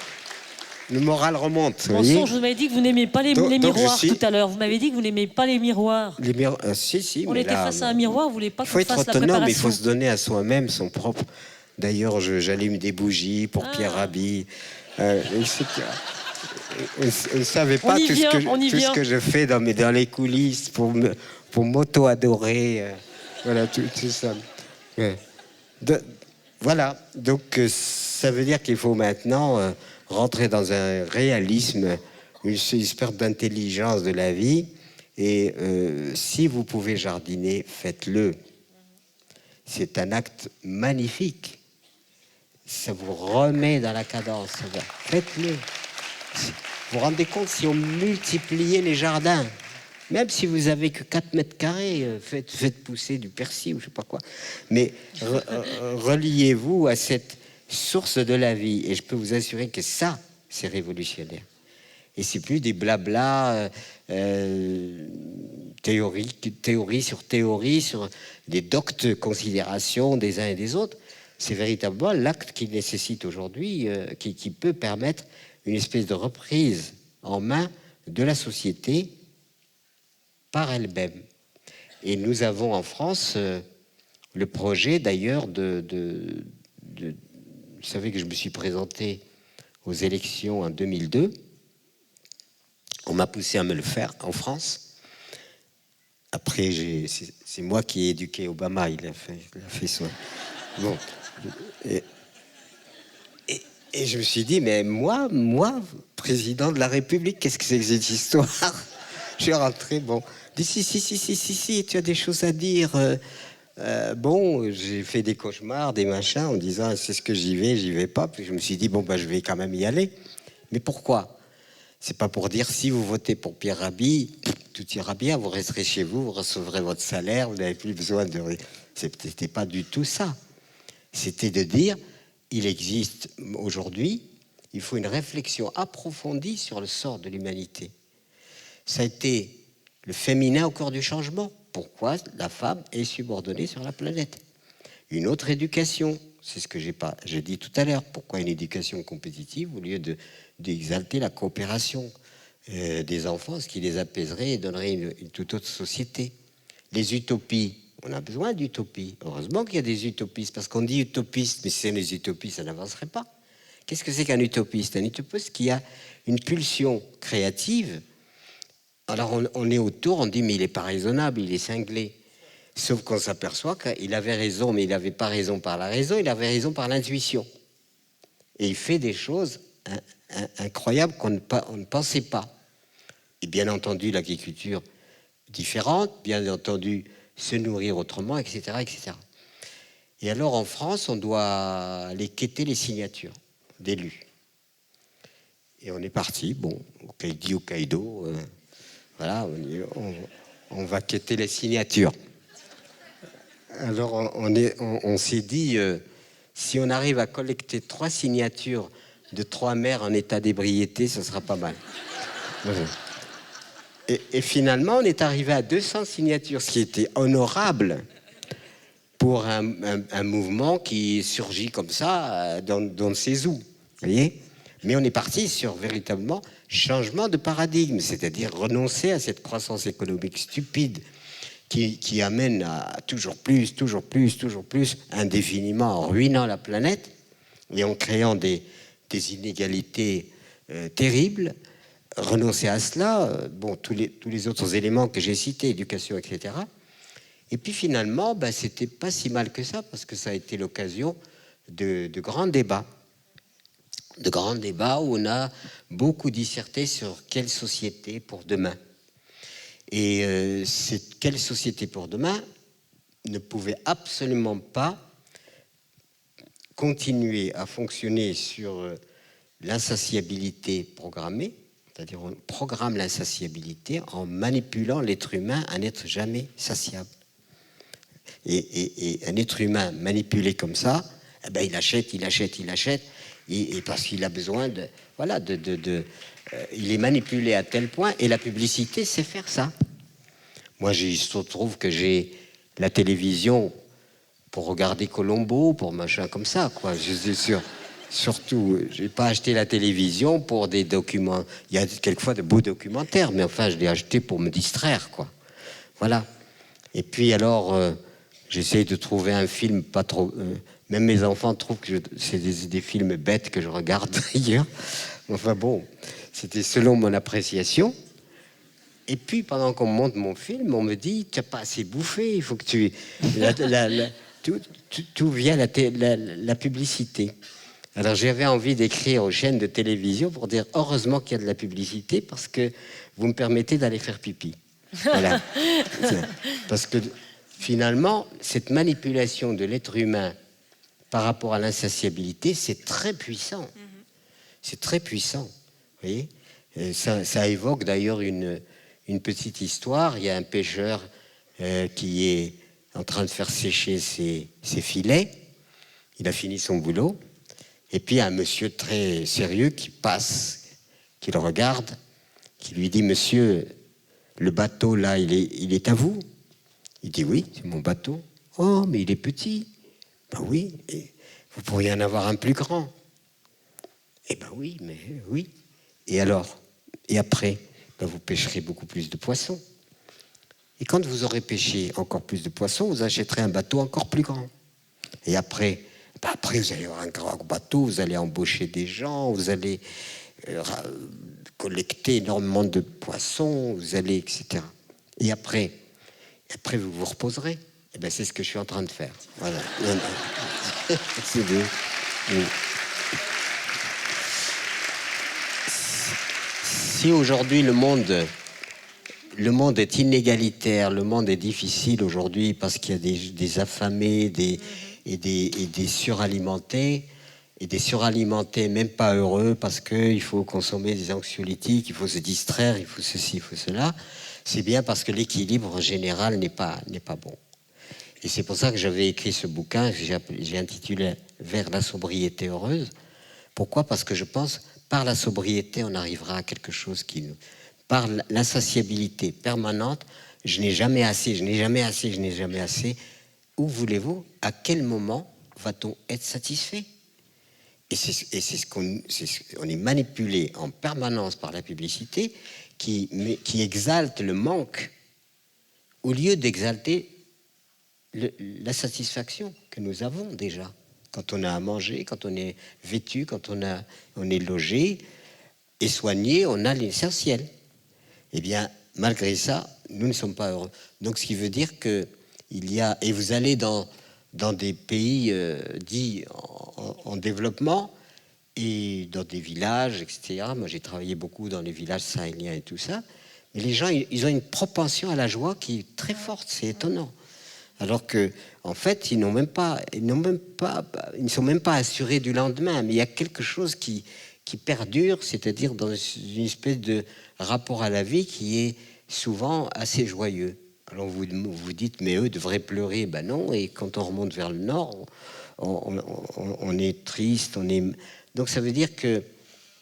le moral remonte. Mensonge, vous m'avez dit que vous n'aimiez pas les miroirs tout à l'heure. Vous m'avez dit que vous n'aimez pas les miroirs. Les miroirs, si. On était face à un miroir, vous voulez pas qu'on fasse la préparation. Il faut être autonome, il faut se donner à soi-même son propre... D'ailleurs, j'allume des bougies pour Pierre Rabhi. On ne savait pas tout ce que je fais dans les coulisses pour m'auto-adorer. Voilà, tout ça. Ouais. Voilà, donc ça veut dire qu'il faut maintenant rentrer dans un réalisme, une espèce d'intelligence de la vie. Et si vous pouvez jardiner, faites-le. C'est un acte magnifique. Ça vous remet dans la cadence. Faites-le. Vous vous rendez compte, si on multipliait les jardins, même si vous avez que 4 mètres carrés, faites pousser du persil ou je sais pas quoi. Mais reliez-vous à cette source de la vie. Et je peux vous assurer que ça, c'est révolutionnaire. Et c'est plus des blabla, théorie sur théorie, sur des doctes considérations des uns et des autres. C'est véritablement l'acte qui nécessite aujourd'hui, qui peut permettre une espèce de reprise en main de la société par elle-même. Et nous avons en France le projet d'ailleurs vous savez que je me suis présenté aux élections en 2002 On m'a poussé à me le faire en France. Après, c'est moi qui ai éduqué Obama. Il a fait ça. Bon. Et je me suis dit, mais moi, président de la République, qu'est-ce que c'est que cette histoire? Je suis rentré, bon. Je dis, si, tu as des choses à dire. Bon, j'ai fait des cauchemars, des machins, en disant, c'est ce que j'y vais pas. Puis je me suis dit, bon, je vais quand même y aller. Mais pourquoi? C'est pas pour dire, si vous votez pour Pierre Rabhi, tout ira bien, vous resterez chez vous, vous recevrez votre salaire, vous n'avez plus besoin de... C'était pas du tout ça. C'était de dire, il existe aujourd'hui, il faut une réflexion approfondie sur le sort de l'humanité. Ça a été le féminin au cœur du changement. Pourquoi la femme est subordonnée sur la planète? Une autre éducation, c'est ce que j'ai dit tout à l'heure. Pourquoi une éducation compétitive au lieu d'exalter la coopération des enfants, ce qui les apaiserait et donnerait une toute autre société? Les utopies, on a besoin d'utopies. Heureusement qu'il y a des utopistes, parce qu'on dit utopiste, mais si c'est les utopistes, ça n'avancerait pas. Qu'est-ce que c'est qu'un utopiste? Un utopiste qui a une pulsion créative. Alors on est autour, on dit mais il n'est pas raisonnable, il est cinglé. Sauf qu'on s'aperçoit qu'il avait raison, mais il n'avait pas raison par la raison, il avait raison par l'intuition. Et il fait des choses incroyables qu'on ne pensait pas. Et bien entendu, l'agriculture différente, bien entendu, se nourrir autrement, etc., etc. Et alors, en France, on doit aller quêter les signatures d'élus. Et on est parti, bon, au Caïdo, voilà, on va quêter les signatures. Alors, on s'est dit, si on arrive à collecter 3 signatures de 3 maires en état d'ébriété, ça sera pas mal. Et finalement, on est arrivé à 200 signatures, ce qui était honorable pour un mouvement qui surgit comme ça dans ne sait où. Vous voyez? Mais on est parti sur véritablement changement de paradigme, c'est-à-dire renoncer à cette croissance économique stupide qui amène à toujours plus, indéfiniment, en ruinant la planète et en créant des inégalités terribles. Renoncer à cela, bon, tous les autres éléments que j'ai cités, éducation, etc. Et puis finalement, c'était pas si mal que ça, parce que ça a été l'occasion de grands débats. De grands débats où on a beaucoup disserté sur quelle société pour demain. Et quelle société pour demain ne pouvait absolument pas continuer à fonctionner sur l'insatiabilité programmée. C'est-à-dire on programme l'insatiabilité en manipulant l'être humain à n'être jamais satiable. Et un être humain manipulé comme ça, il achète, et parce qu'il a besoin de... Voilà, il est manipulé à tel point, et la publicité sait faire ça. Moi, il se trouve que j'ai la télévision pour regarder Colombo, pour machin comme ça, quoi. Je suis sûr. Surtout, je n'ai pas acheté la télévision pour des documents. Il y a quelquefois de beaux documentaires, mais enfin, je l'ai acheté pour me distraire, quoi. Voilà. Et puis alors, j'essaye de trouver un film pas trop... même mes enfants trouvent que c'est des films bêtes que je regarde d'ailleurs. Enfin bon, c'était selon mon appréciation. Et puis, pendant qu'on monte mon film, on me dit, tu n'as pas assez bouffé, il faut que tu... tout vient la publicité. Alors j'avais envie d'écrire aux chaînes de télévision pour dire heureusement qu'il y a de la publicité parce que vous me permettez d'aller faire pipi. Voilà. Parce que finalement, cette manipulation de l'être humain par rapport à l'insatiabilité, c'est très puissant. C'est très puissant. Vous voyez ? Ça évoque d'ailleurs une petite histoire. Il y a un pêcheur qui est en train de faire sécher ses filets. Il a fini son boulot. Et puis, il y a un monsieur très sérieux qui passe, qui le regarde, qui lui dit « Monsieur, le bateau, là, il est à vous ?» Il dit « Oui, c'est mon bateau. »« Oh, mais il est petit. »« Ben oui, et vous pourriez en avoir un plus grand. »« Eh ben oui, mais oui. »« Et alors ? Et après, vous pêcherez beaucoup plus de poissons. Et quand vous aurez pêché encore plus de poissons, vous achèterez un bateau encore plus grand. Et après, vous allez avoir un grand bateau, vous allez embaucher des gens, vous allez collecter énormément de poissons, vous allez, etc. Et après vous vous reposerez. Eh ben, c'est ce que je suis en train de faire. Voilà. C'est deux. Si aujourd'hui le monde est inégalitaire, le monde est difficile aujourd'hui parce qu'il y a des affamés, et des suralimentés, et des suralimentés même pas heureux parce qu'il faut consommer des anxiolytiques, il faut se distraire, il faut ceci, il faut cela, c'est bien parce que l'équilibre en général n'est pas bon. Et c'est pour ça que j'avais écrit ce bouquin que j'ai intitulé « Vers la sobriété heureuse ». Pourquoi ? Parce que je pense, par la sobriété, on arrivera à quelque chose qui nous... Par l'insatiabilité permanente, je n'ai jamais assez, je n'ai jamais assez, je n'ai jamais assez. Où voulez-vous ? À quel moment va-t-on être satisfait ? Et on est manipulé en permanence par la publicité qui exalte le manque au lieu d'exalter la satisfaction que nous avons déjà. Quand on a à manger, quand on est vêtu, quand on est logé et soigné, on a l'essentiel. Eh bien, malgré ça, nous ne sommes pas heureux. Donc, ce qui veut dire que il y a... Et vous allez dans des pays dits en développement et dans des villages, etc. Moi, j'ai travaillé beaucoup dans les villages sahéliens et tout ça. Mais les gens, ils ont une propension à la joie qui est très forte. C'est étonnant. Alors que, en fait, ils ne sont même pas assurés du lendemain. Mais il y a quelque chose qui perdure, c'est-à-dire dans une espèce de rapport à la vie qui est souvent assez joyeux. Alors vous dites, mais eux devraient pleurer. Ben non, et quand on remonte vers le nord, on est triste, Donc ça veut dire que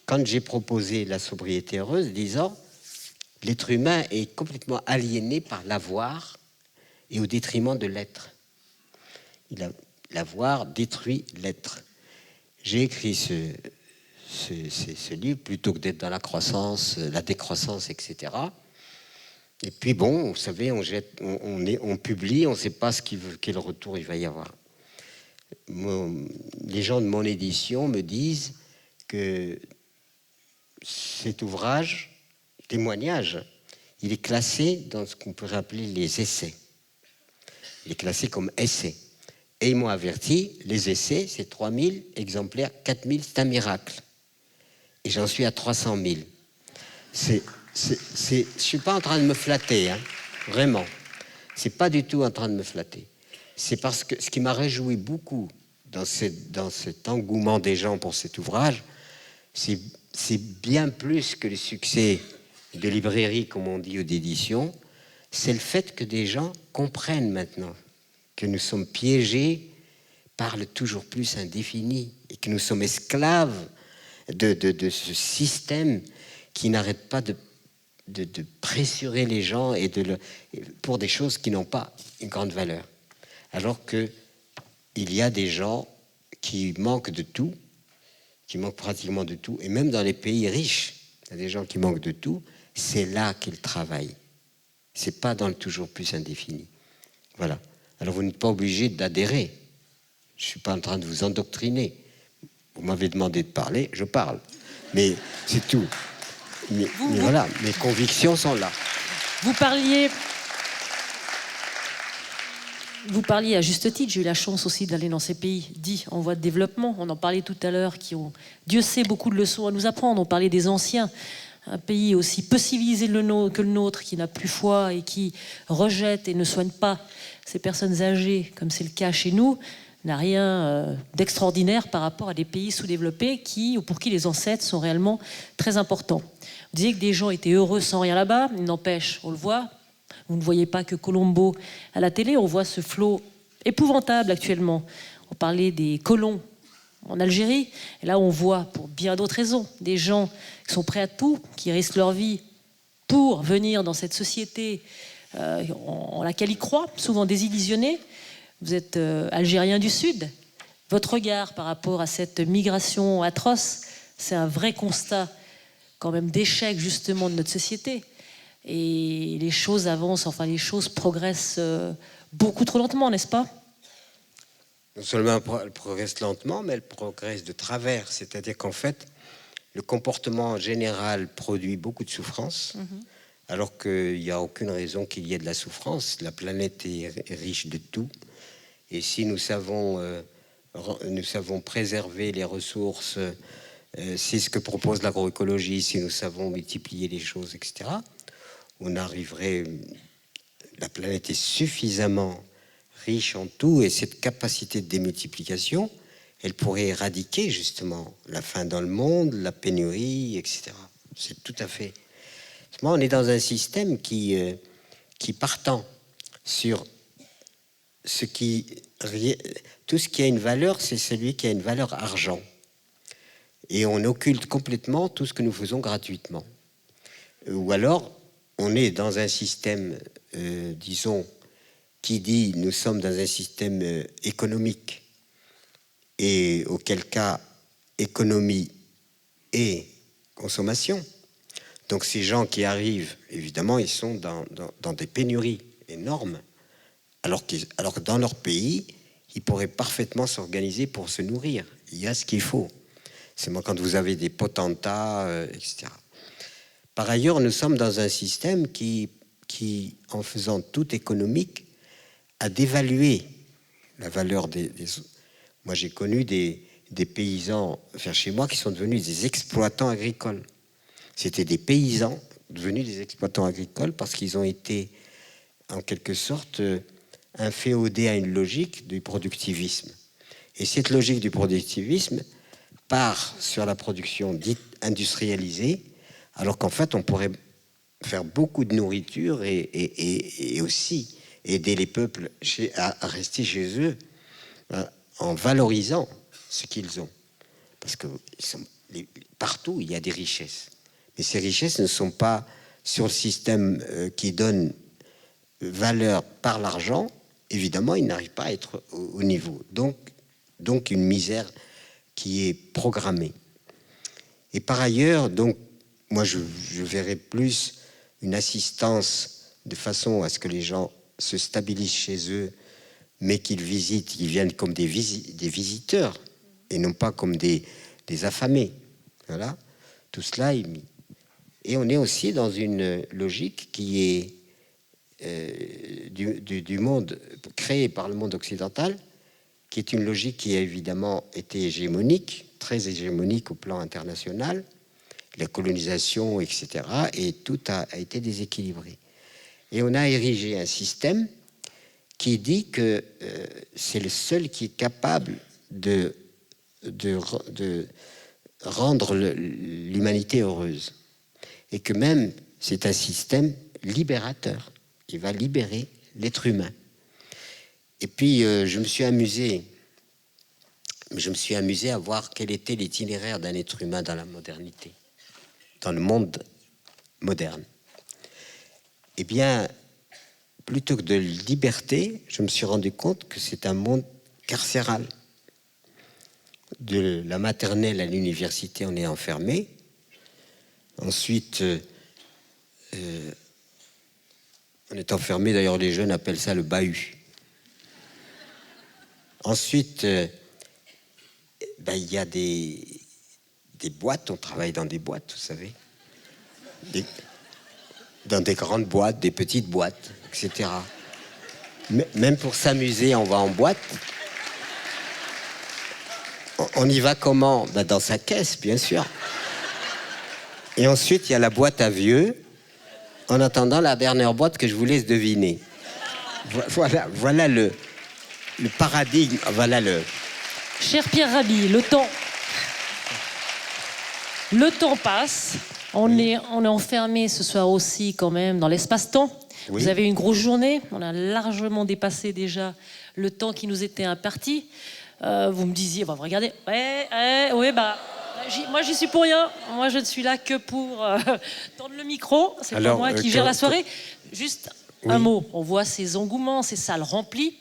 quand j'ai proposé la sobriété heureuse, disant, l'être humain est complètement aliéné par l'avoir et au détriment de l'être. L'avoir détruit l'être. J'ai écrit ce livre plutôt que d'être dans la croissance, la décroissance, etc. Et puis bon, vous savez, on publie, on ne sait pas quel retour il va y avoir. Les gens de mon édition me disent que cet ouvrage, témoignage, il est classé dans ce qu'on pourrait appeler les essais. Il est classé comme essai. Et ils m'ont averti, les essais, c'est 3000 exemplaires, 4000, c'est un miracle. Et j'en suis à 300 000. Je ne suis pas en train de me flatter, hein, vraiment. C'est pas du tout en train de me flatter. C'est parce que ce qui m'a réjoui beaucoup dans cet engouement des gens pour cet ouvrage, c'est bien plus que le succès de librairie, comme on dit, ou d'édition, c'est le fait que des gens comprennent maintenant que nous sommes piégés par le toujours plus indéfini et que nous sommes esclaves de ce système qui n'arrête pas de pressurer les gens pour des choses qui n'ont pas une grande valeur. Alors qu'il y a des gens qui manquent de tout, qui manquent pratiquement de tout, et même dans les pays riches, il y a des gens qui manquent de tout, c'est là qu'ils travaillent. C'est pas dans le toujours plus indéfini. Voilà. Alors vous n'êtes pas obligé d'adhérer. Je ne suis pas en train de vous endoctriner. Vous m'avez demandé de parler, je parle. Mais c'est tout. Mais voilà, mes convictions sont là. Vous parliez à juste titre, j'ai eu la chance aussi d'aller dans ces pays dits en voie de développement. On en parlait tout à l'heure, qui ont, Dieu sait, beaucoup de leçons à nous apprendre. On parlait des anciens. Un pays aussi peu civilisé que le nôtre, qui n'a plus foi et qui rejette et ne soigne pas ces personnes âgées, comme c'est le cas chez nous, n'a rien d'extraordinaire par rapport à des pays sous-développés pour qui les ancêtres sont réellement très importants. Vous disiez que des gens étaient heureux sans rien là-bas, il n'empêche, on le voit, vous ne voyez pas que Colombo à la télé, on voit ce flot épouvantable actuellement. On parlait des colons en Algérie, et là on voit, pour bien d'autres raisons, des gens qui sont prêts à tout, qui risquent leur vie pour venir dans cette société en laquelle ils croient, souvent désillusionnés. Vous êtes algérien du Sud. Votre regard par rapport à cette migration atroce, c'est un vrai constat quand même d'échec justement de notre société. Et les choses avancent, enfin les choses progressent beaucoup trop lentement, n'est-ce pas ? Non seulement elle progresse lentement, mais elle progresse de travers. C'est-à-dire qu'en fait, le comportement général produit beaucoup de souffrance, alors qu'il n'y a aucune raison qu'il y ait de la souffrance. La planète est riche de tout. Et si nous savons préserver les ressources, c'est ce que propose l'agroécologie, si nous savons multiplier les choses, etc., on arriverait... La planète est suffisamment riche en tout, et cette capacité de démultiplication, elle pourrait éradiquer justement la faim dans le monde, la pénurie, etc. C'est tout à fait... On est dans un système qui partant sur tout ce qui a une valeur, c'est celui qui a une valeur argent. Et on occulte complètement tout ce que nous faisons gratuitement. Ou alors, on est dans un système, disons, qui dit nous sommes dans un système économique, et auquel cas, économie et consommation. Donc ces gens qui arrivent, évidemment, ils sont dans des pénuries énormes, alors que dans leur pays, ils pourraient parfaitement s'organiser pour se nourrir. Il y a ce qu'il faut. C'est moi quand vous avez des potentats, etc. Par ailleurs, nous sommes dans un système qui, en faisant tout économique, a dévalué la valeur des... Moi, j'ai connu des paysans, enfin, chez moi, qui sont devenus des exploitants agricoles. C'était des paysans devenus des exploitants agricoles parce qu'ils ont été, en quelque sorte, inféodés à une logique du productivisme. Et cette logique du productivisme part sur la production dite industrialisée, alors qu'en fait, on pourrait faire beaucoup de nourriture et aussi aider les peuples à rester chez eux en valorisant ce qu'ils ont. Parce que partout, il y a des richesses. Mais ces richesses ne sont pas sur le système qui donne valeur par l'argent. Évidemment, ils n'arrivent pas à être au niveau. Donc une misère qui est programmée. Et par ailleurs, donc, moi, je verrais plus une assistance de façon à ce que les gens se stabilisent chez eux, mais qu'ils visitent, ils viennent comme des visiteurs, et non pas comme des affamés. Voilà. Tout cela est mis. Et on est aussi dans une logique qui est du monde créé par le monde occidental, qui est une logique qui a évidemment été hégémonique, très hégémonique au plan international, la colonisation, etc. Et tout a été déséquilibré. Et on a érigé un système qui dit que c'est le seul qui est capable de rendre l'humanité heureuse. Et que même c'est un système libérateur. Il va libérer l'être humain. Et puis je me suis amusé à voir quel était l'itinéraire d'un être humain dans la modernité, dans le monde moderne. Eh bien, plutôt que de liberté, je me suis rendu compte que c'est un monde carcéral. De la maternelle à l'université, on est enfermé. Ensuite, on est enfermé, d'ailleurs les jeunes appellent ça le bahut. Ensuite, il y a des boîtes, on travaille dans des boîtes, vous savez. Dans des grandes boîtes, des petites boîtes, etc. Même pour s'amuser, on va en boîte. On y va comment? Dans sa caisse, bien sûr. Et ensuite, il y a la boîte à vieux. En attendant la dernière boîte que je vous laisse deviner. Voilà le paradigme. Voilà le... Cher Pierre Rabhi, le temps passe. On est enfermé ce soir aussi quand même dans l'espace-temps. Oui. Vous avez une grosse journée. On a largement dépassé déjà le temps qui nous était imparti. Vous me disiez, regardez, moi j'y suis pour rien. Moi je ne suis là que pour tendre le micro. C'est pas moi qui gère la soirée. Juste un mot. On voit ces engouements, ces salles remplies.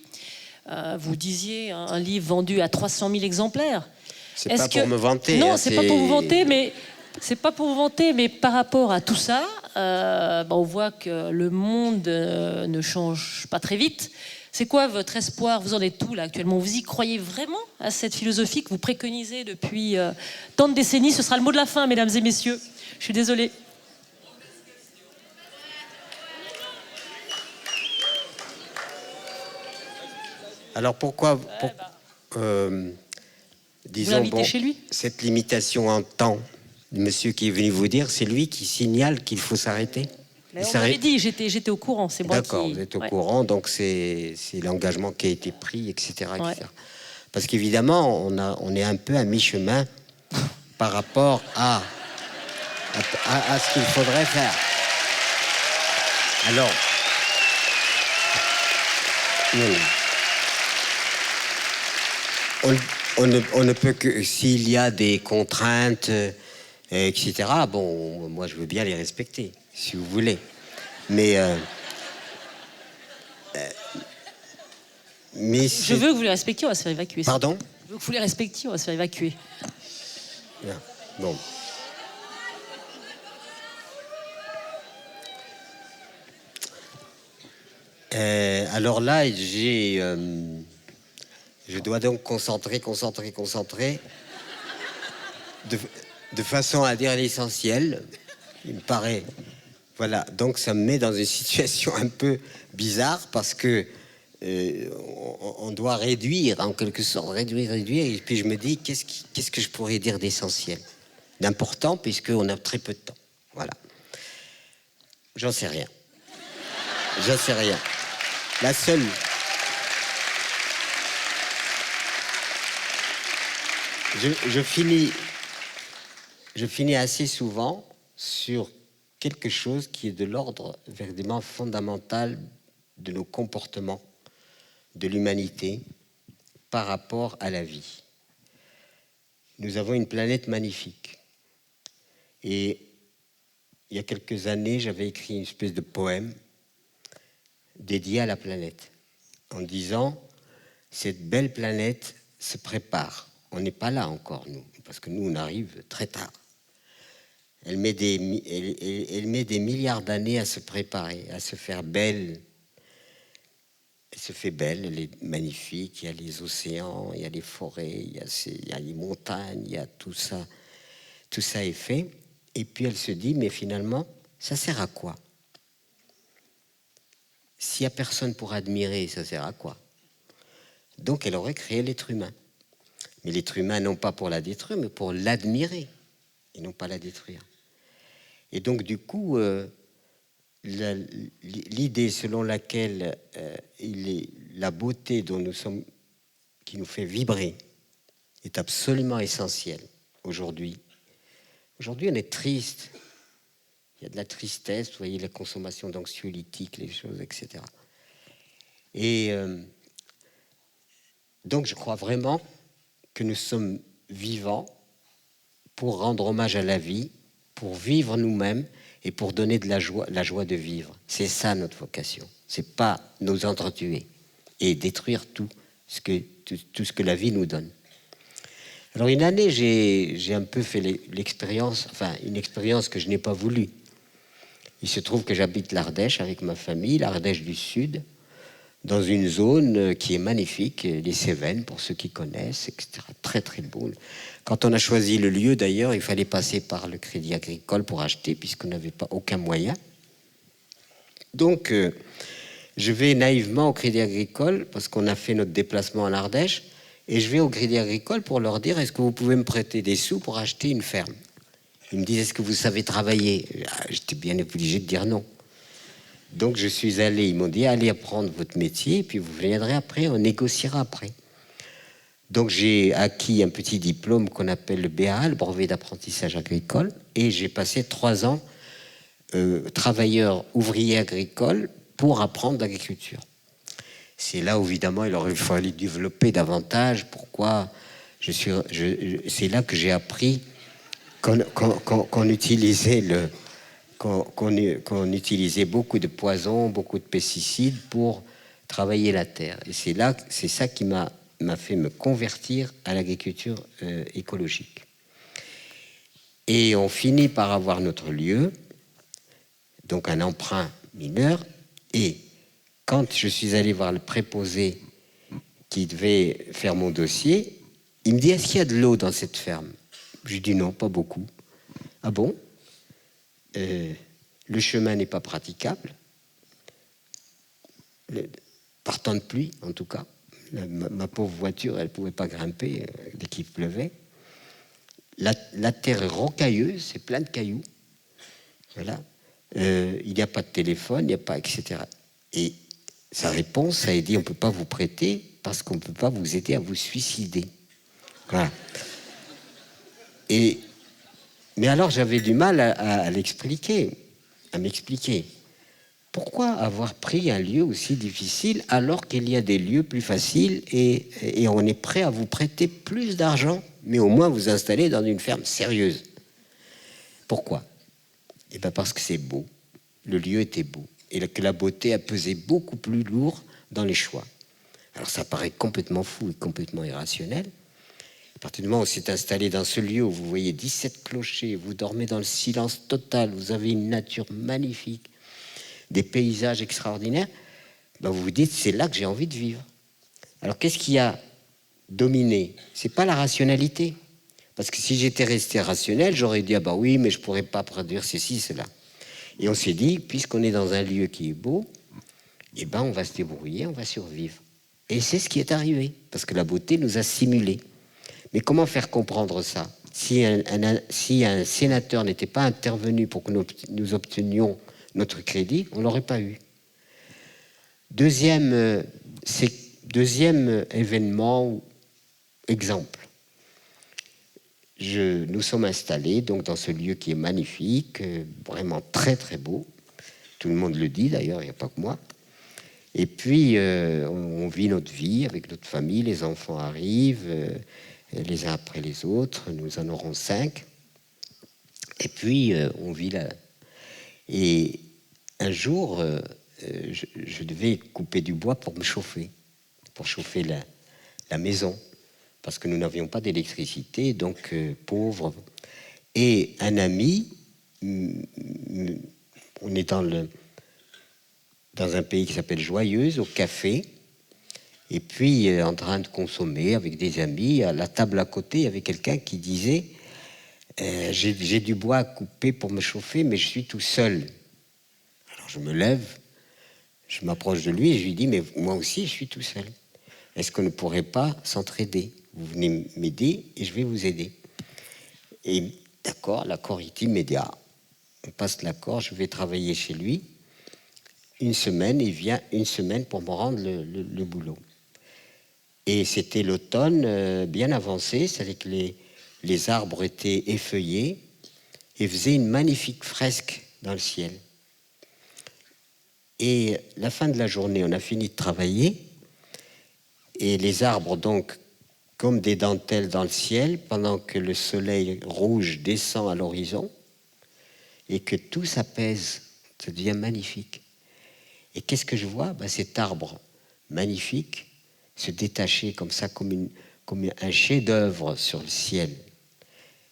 Vous disiez un livre vendu à 300 000 exemplaires. C'est pas pour me vanter. Non, c'est pas pour vous vanter, mais c'est pas pour vous vanter, mais par rapport à tout ça, on voit que le monde ne change pas très vite. C'est quoi votre espoir? Vous en êtes où là actuellement? Vous y croyez vraiment à cette philosophie que vous préconisez depuis tant de décennies? Ce sera le mot de la fin, mesdames et messieurs. Je suis désolée. Alors pourquoi, disons, l'invitez chez lui? cette limitation en temps, le monsieur qui est venu vous dire, c'est lui qui signale qu'il faut s'arrêter? On m'avait dit, j'étais au courant, c'est moi qui... D'accord, vous êtes au courant, donc c'est l'engagement qui a été pris, etc. Parce qu'évidemment, on est un peu à mi-chemin par rapport à ce qu'il faudrait faire. Alors, on ne peut que, s'il y a des contraintes, etc., bon, moi je veux bien les respecter, si vous voulez. Mais je veux que vous les respectiez, on va se faire évacuer. Pardon? Je veux que vous les respectiez, on va se faire évacuer. Bien. Bon. Alors là, je dois donc concentrer de façon à dire l'essentiel. Il me paraît. Voilà, donc ça me met dans une situation un peu bizarre parce que on doit réduire, en quelque sorte, réduire, et puis je me dis, qu'est-ce que je pourrais dire d'essentiel, d'important, puisqu'on a très peu de temps. Voilà. J'en sais rien. La seule... Je finis assez souvent sur quelque chose qui est de l'ordre véritablement fondamental de nos comportements, de l'humanité, par rapport à la vie. Nous avons une planète magnifique. Et il y a quelques années, j'avais écrit une espèce de poème dédié à la planète, en disant, cette belle planète se prépare. On n'est pas là encore, nous, parce que nous, on arrive très tard. Elle met des milliards d'années à se préparer, à se faire belle. Elle se fait belle, elle est magnifique. Il y a les océans, il y a les forêts, il y a les montagnes, il y a tout ça. Tout ça est fait. Et puis elle se dit, mais finalement, ça sert à quoi? S'il n'y a personne pour admirer, ça sert à quoi? Donc elle aurait créé l'être humain. Mais l'être humain, non pas pour la détruire, mais pour l'admirer, et non pas la détruire. Et donc, du coup, l'idée selon laquelle la beauté dont nous sommes, qui nous fait vibrer, est absolument essentielle aujourd'hui. Aujourd'hui, on est triste. Il y a de la tristesse, vous voyez, la consommation d'anxiolytiques, les choses, etc. Et donc, je crois vraiment que nous sommes vivants pour rendre hommage à la vie, pour vivre nous-mêmes et pour donner de la joie de vivre. C'est ça notre vocation. C'est pas nous entretuer et détruire tout ce que la vie nous donne. Alors une année, j'ai un peu fait l'expérience, enfin une expérience que je n'ai pas voulu. Il se trouve que j'habite l'Ardèche avec ma famille, l'Ardèche du Sud, dans une zone qui est magnifique, les Cévennes, pour ceux qui connaissent, etc. Très, très beau. Quand on a choisi le lieu, d'ailleurs, il fallait passer par le Crédit Agricole pour acheter, puisqu'on n'avait pas aucun moyen. Donc, je vais naïvement au Crédit Agricole, parce qu'on a fait notre déplacement à l'Ardèche, et je vais au Crédit Agricole pour leur dire, est-ce que vous pouvez me prêter des sous pour acheter une ferme? Ils me disent, est-ce que vous savez travailler? J'étais bien obligé de dire non. Donc je suis allé, ils m'ont dit, allez apprendre votre métier, et puis vous viendrez après, on négociera après. Donc j'ai acquis un petit diplôme qu'on appelle le BA, le brevet d'apprentissage agricole, et j'ai passé 3 ans travailleur ouvrier agricole pour apprendre l'agriculture. C'est là où, évidemment, il aurait fallu développer davantage. Pourquoi c'est là que j'ai appris qu'on utilisait qu'on utilisait beaucoup de poisons, beaucoup de pesticides pour travailler la terre. Et c'est ça qui m'a fait me convertir à l'agriculture écologique. Et on finit par avoir notre lieu, donc un emprunt mineur, et quand je suis allé voir le préposé qui devait faire mon dossier, il me dit, est-ce qu'il y a de l'eau dans cette ferme? Je lui dis non, pas beaucoup. Ah bon? Le chemin n'est pas praticable. Par temps de pluie, en tout cas. Ma pauvre voiture, elle ne pouvait pas grimper dès qu'il pleuvait. La terre est rocailleuse, c'est plein de cailloux. Voilà. Il n'y a pas de téléphone, il n'y a pas, etc. Et sa réponse, ça a dit, on ne peut pas vous prêter parce qu'on ne peut pas vous aider à vous suicider. Voilà. Mais alors, j'avais du mal à l'expliquer, à m'expliquer. Pourquoi avoir pris un lieu aussi difficile alors qu'il y a des lieux plus faciles et on est prêt à vous prêter plus d'argent, mais au moins vous installer dans une ferme sérieuse? Pourquoi? Eh bien parce que c'est beau. Le lieu était beau. Et que la beauté a pesé beaucoup plus lourd dans les choix. Alors ça paraît complètement fou et complètement irrationnel. À partir du moment où s'est installé dans ce lieu où vous voyez 17 clochers, vous dormez dans le silence total, vous avez une nature magnifique, des paysages extraordinaires, ben vous vous dites, c'est là que j'ai envie de vivre. Alors qu'est-ce qui a dominé? C'est pas la rationalité. Parce que si j'étais resté rationnel, j'aurais dit, ah bah oui, mais je pourrais pas produire ceci, cela. Et on s'est dit, puisqu'on est dans un lieu qui est beau, eh ben on va se débrouiller, on va survivre. Et c'est ce qui est arrivé, parce que la beauté nous a simulés. Mais comment faire comprendre ça? Si un sénateur n'était pas intervenu pour que nous obtenions notre crédit, on ne l'aurait pas eu. Deuxième événement, exemple. Nous sommes installés donc dans ce lieu qui est magnifique, vraiment très très beau. Tout le monde le dit d'ailleurs, il n'y a pas que moi. Et puis on vit notre vie avec notre famille, les enfants arrivent les uns après les autres, nous en aurons 5. Et puis on vit là. Et un jour, je devais couper du bois pour me chauffer, pour chauffer la maison. Parce que nous n'avions pas d'électricité, donc pauvres. Et un ami, on est dans un pays qui s'appelle Joyeuse, au café, et puis en train de consommer avec des amis. À la table à côté, il y avait quelqu'un qui disait j'ai du bois à couper pour me chauffer, mais je suis tout seul. Alors je me lève, je m'approche de lui et je lui dis mais moi aussi je suis tout seul. Est-ce qu'on ne pourrait pas s'entraider? Vous venez m'aider et je vais vous aider. Et d'accord, l'accord est immédiat. On passe l'accord, je vais travailler chez lui. Une semaine, il vient une semaine pour me rendre le boulot. Et c'était l'automne bien avancé, c'est-à-dire que les arbres étaient effeuillés et faisaient une magnifique fresque dans le ciel. Et la fin de la journée, on a fini de travailler et les arbres donc comme des dentelles dans le ciel, pendant que le soleil rouge descend à l'horizon, et que tout s'apaise, ça devient magnifique. Et qu'est-ce que je vois? Cet arbre magnifique se détacher comme ça, comme un chef-d'œuvre sur le ciel.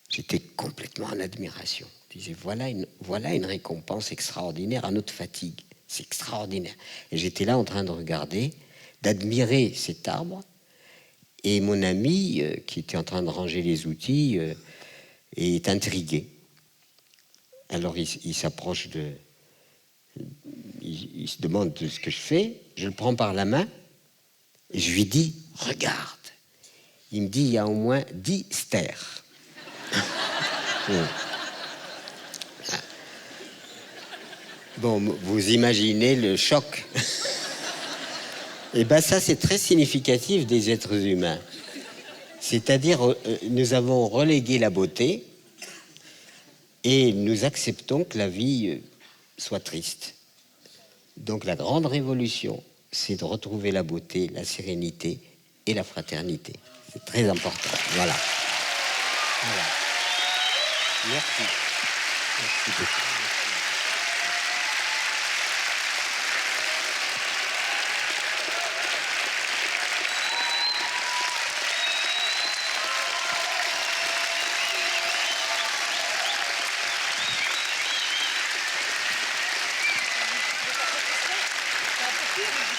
J'étais complètement en admiration. Je disais, voilà une récompense extraordinaire à notre fatigue. C'est extraordinaire. Et j'étais là en train de regarder, d'admirer cet arbre. Et mon ami, qui était en train de ranger les outils, est intrigué. Alors il s'approche il se demande de ce que je fais. Je le prends par la main et je lui dis, regarde. Il me dit, il y a au moins 10 stères. Bon, vous imaginez le choc. Et bien ça, c'est très significatif des êtres humains. C'est-à-dire, nous avons relégué la beauté et nous acceptons que la vie soit triste. Donc la grande révolution, c'est de retrouver la beauté, la sérénité et la fraternité. C'est très important. Voilà. Merci. Merci beaucoup. Merci.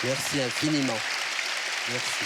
Merci infiniment. Merci.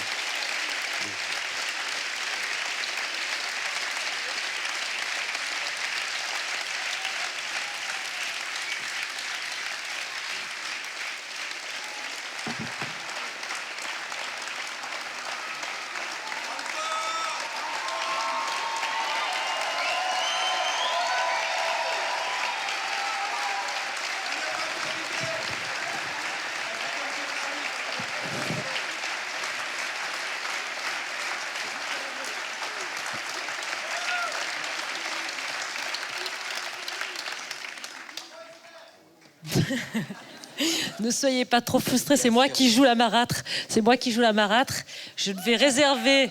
Ne soyez pas trop frustrés, c'est moi qui joue la marâtre. C'est moi qui joue la marâtre. Je devais réserver...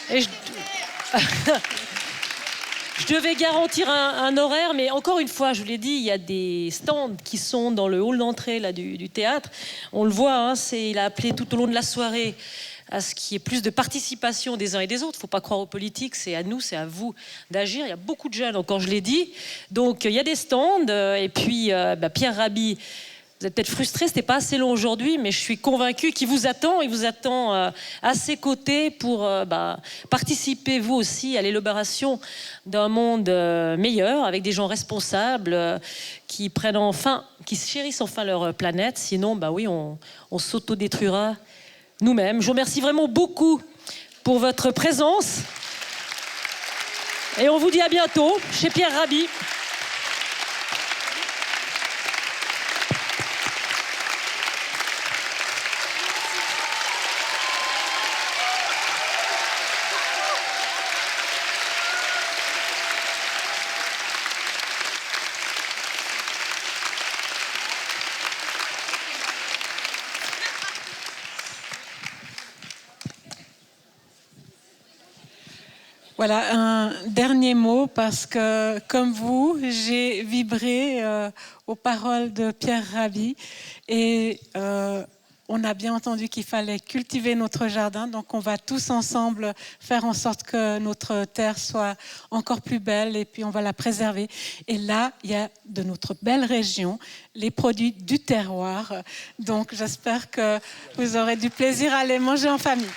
Et je devais garantir un horaire, mais encore une fois, je vous l'ai dit, il y a des stands qui sont dans le hall d'entrée là, du théâtre. On le voit, hein, il a appelé tout au long de la soirée à ce qu'il y ait plus de participation des uns et des autres. Il ne faut pas croire aux politiques, c'est à nous, c'est à vous d'agir. Il y a beaucoup de jeunes, encore je l'ai dit. Donc il y a des stands, et puis Pierre Rabhi, vous êtes peut-être frustrés, c'était pas assez long aujourd'hui, mais je suis convaincue qu'il vous attend. Il vous attend à ses côtés pour participer, vous aussi, à l'élaboration d'un monde meilleur, avec des gens responsables qui chérissent enfin leur planète. Sinon, oui, on s'autodétruira nous-mêmes. Je vous remercie vraiment beaucoup pour votre présence. Et on vous dit à bientôt chez Pierre Rabhi. Voilà, un dernier mot, parce que, comme vous, j'ai vibré aux paroles de Pierre Rabhi, et on a bien entendu qu'il fallait cultiver notre jardin, donc on va tous ensemble faire en sorte que notre terre soit encore plus belle, et puis on va la préserver. Et là, il y a de notre belle région les produits du terroir, donc j'espère que vous aurez du plaisir à les manger en famille.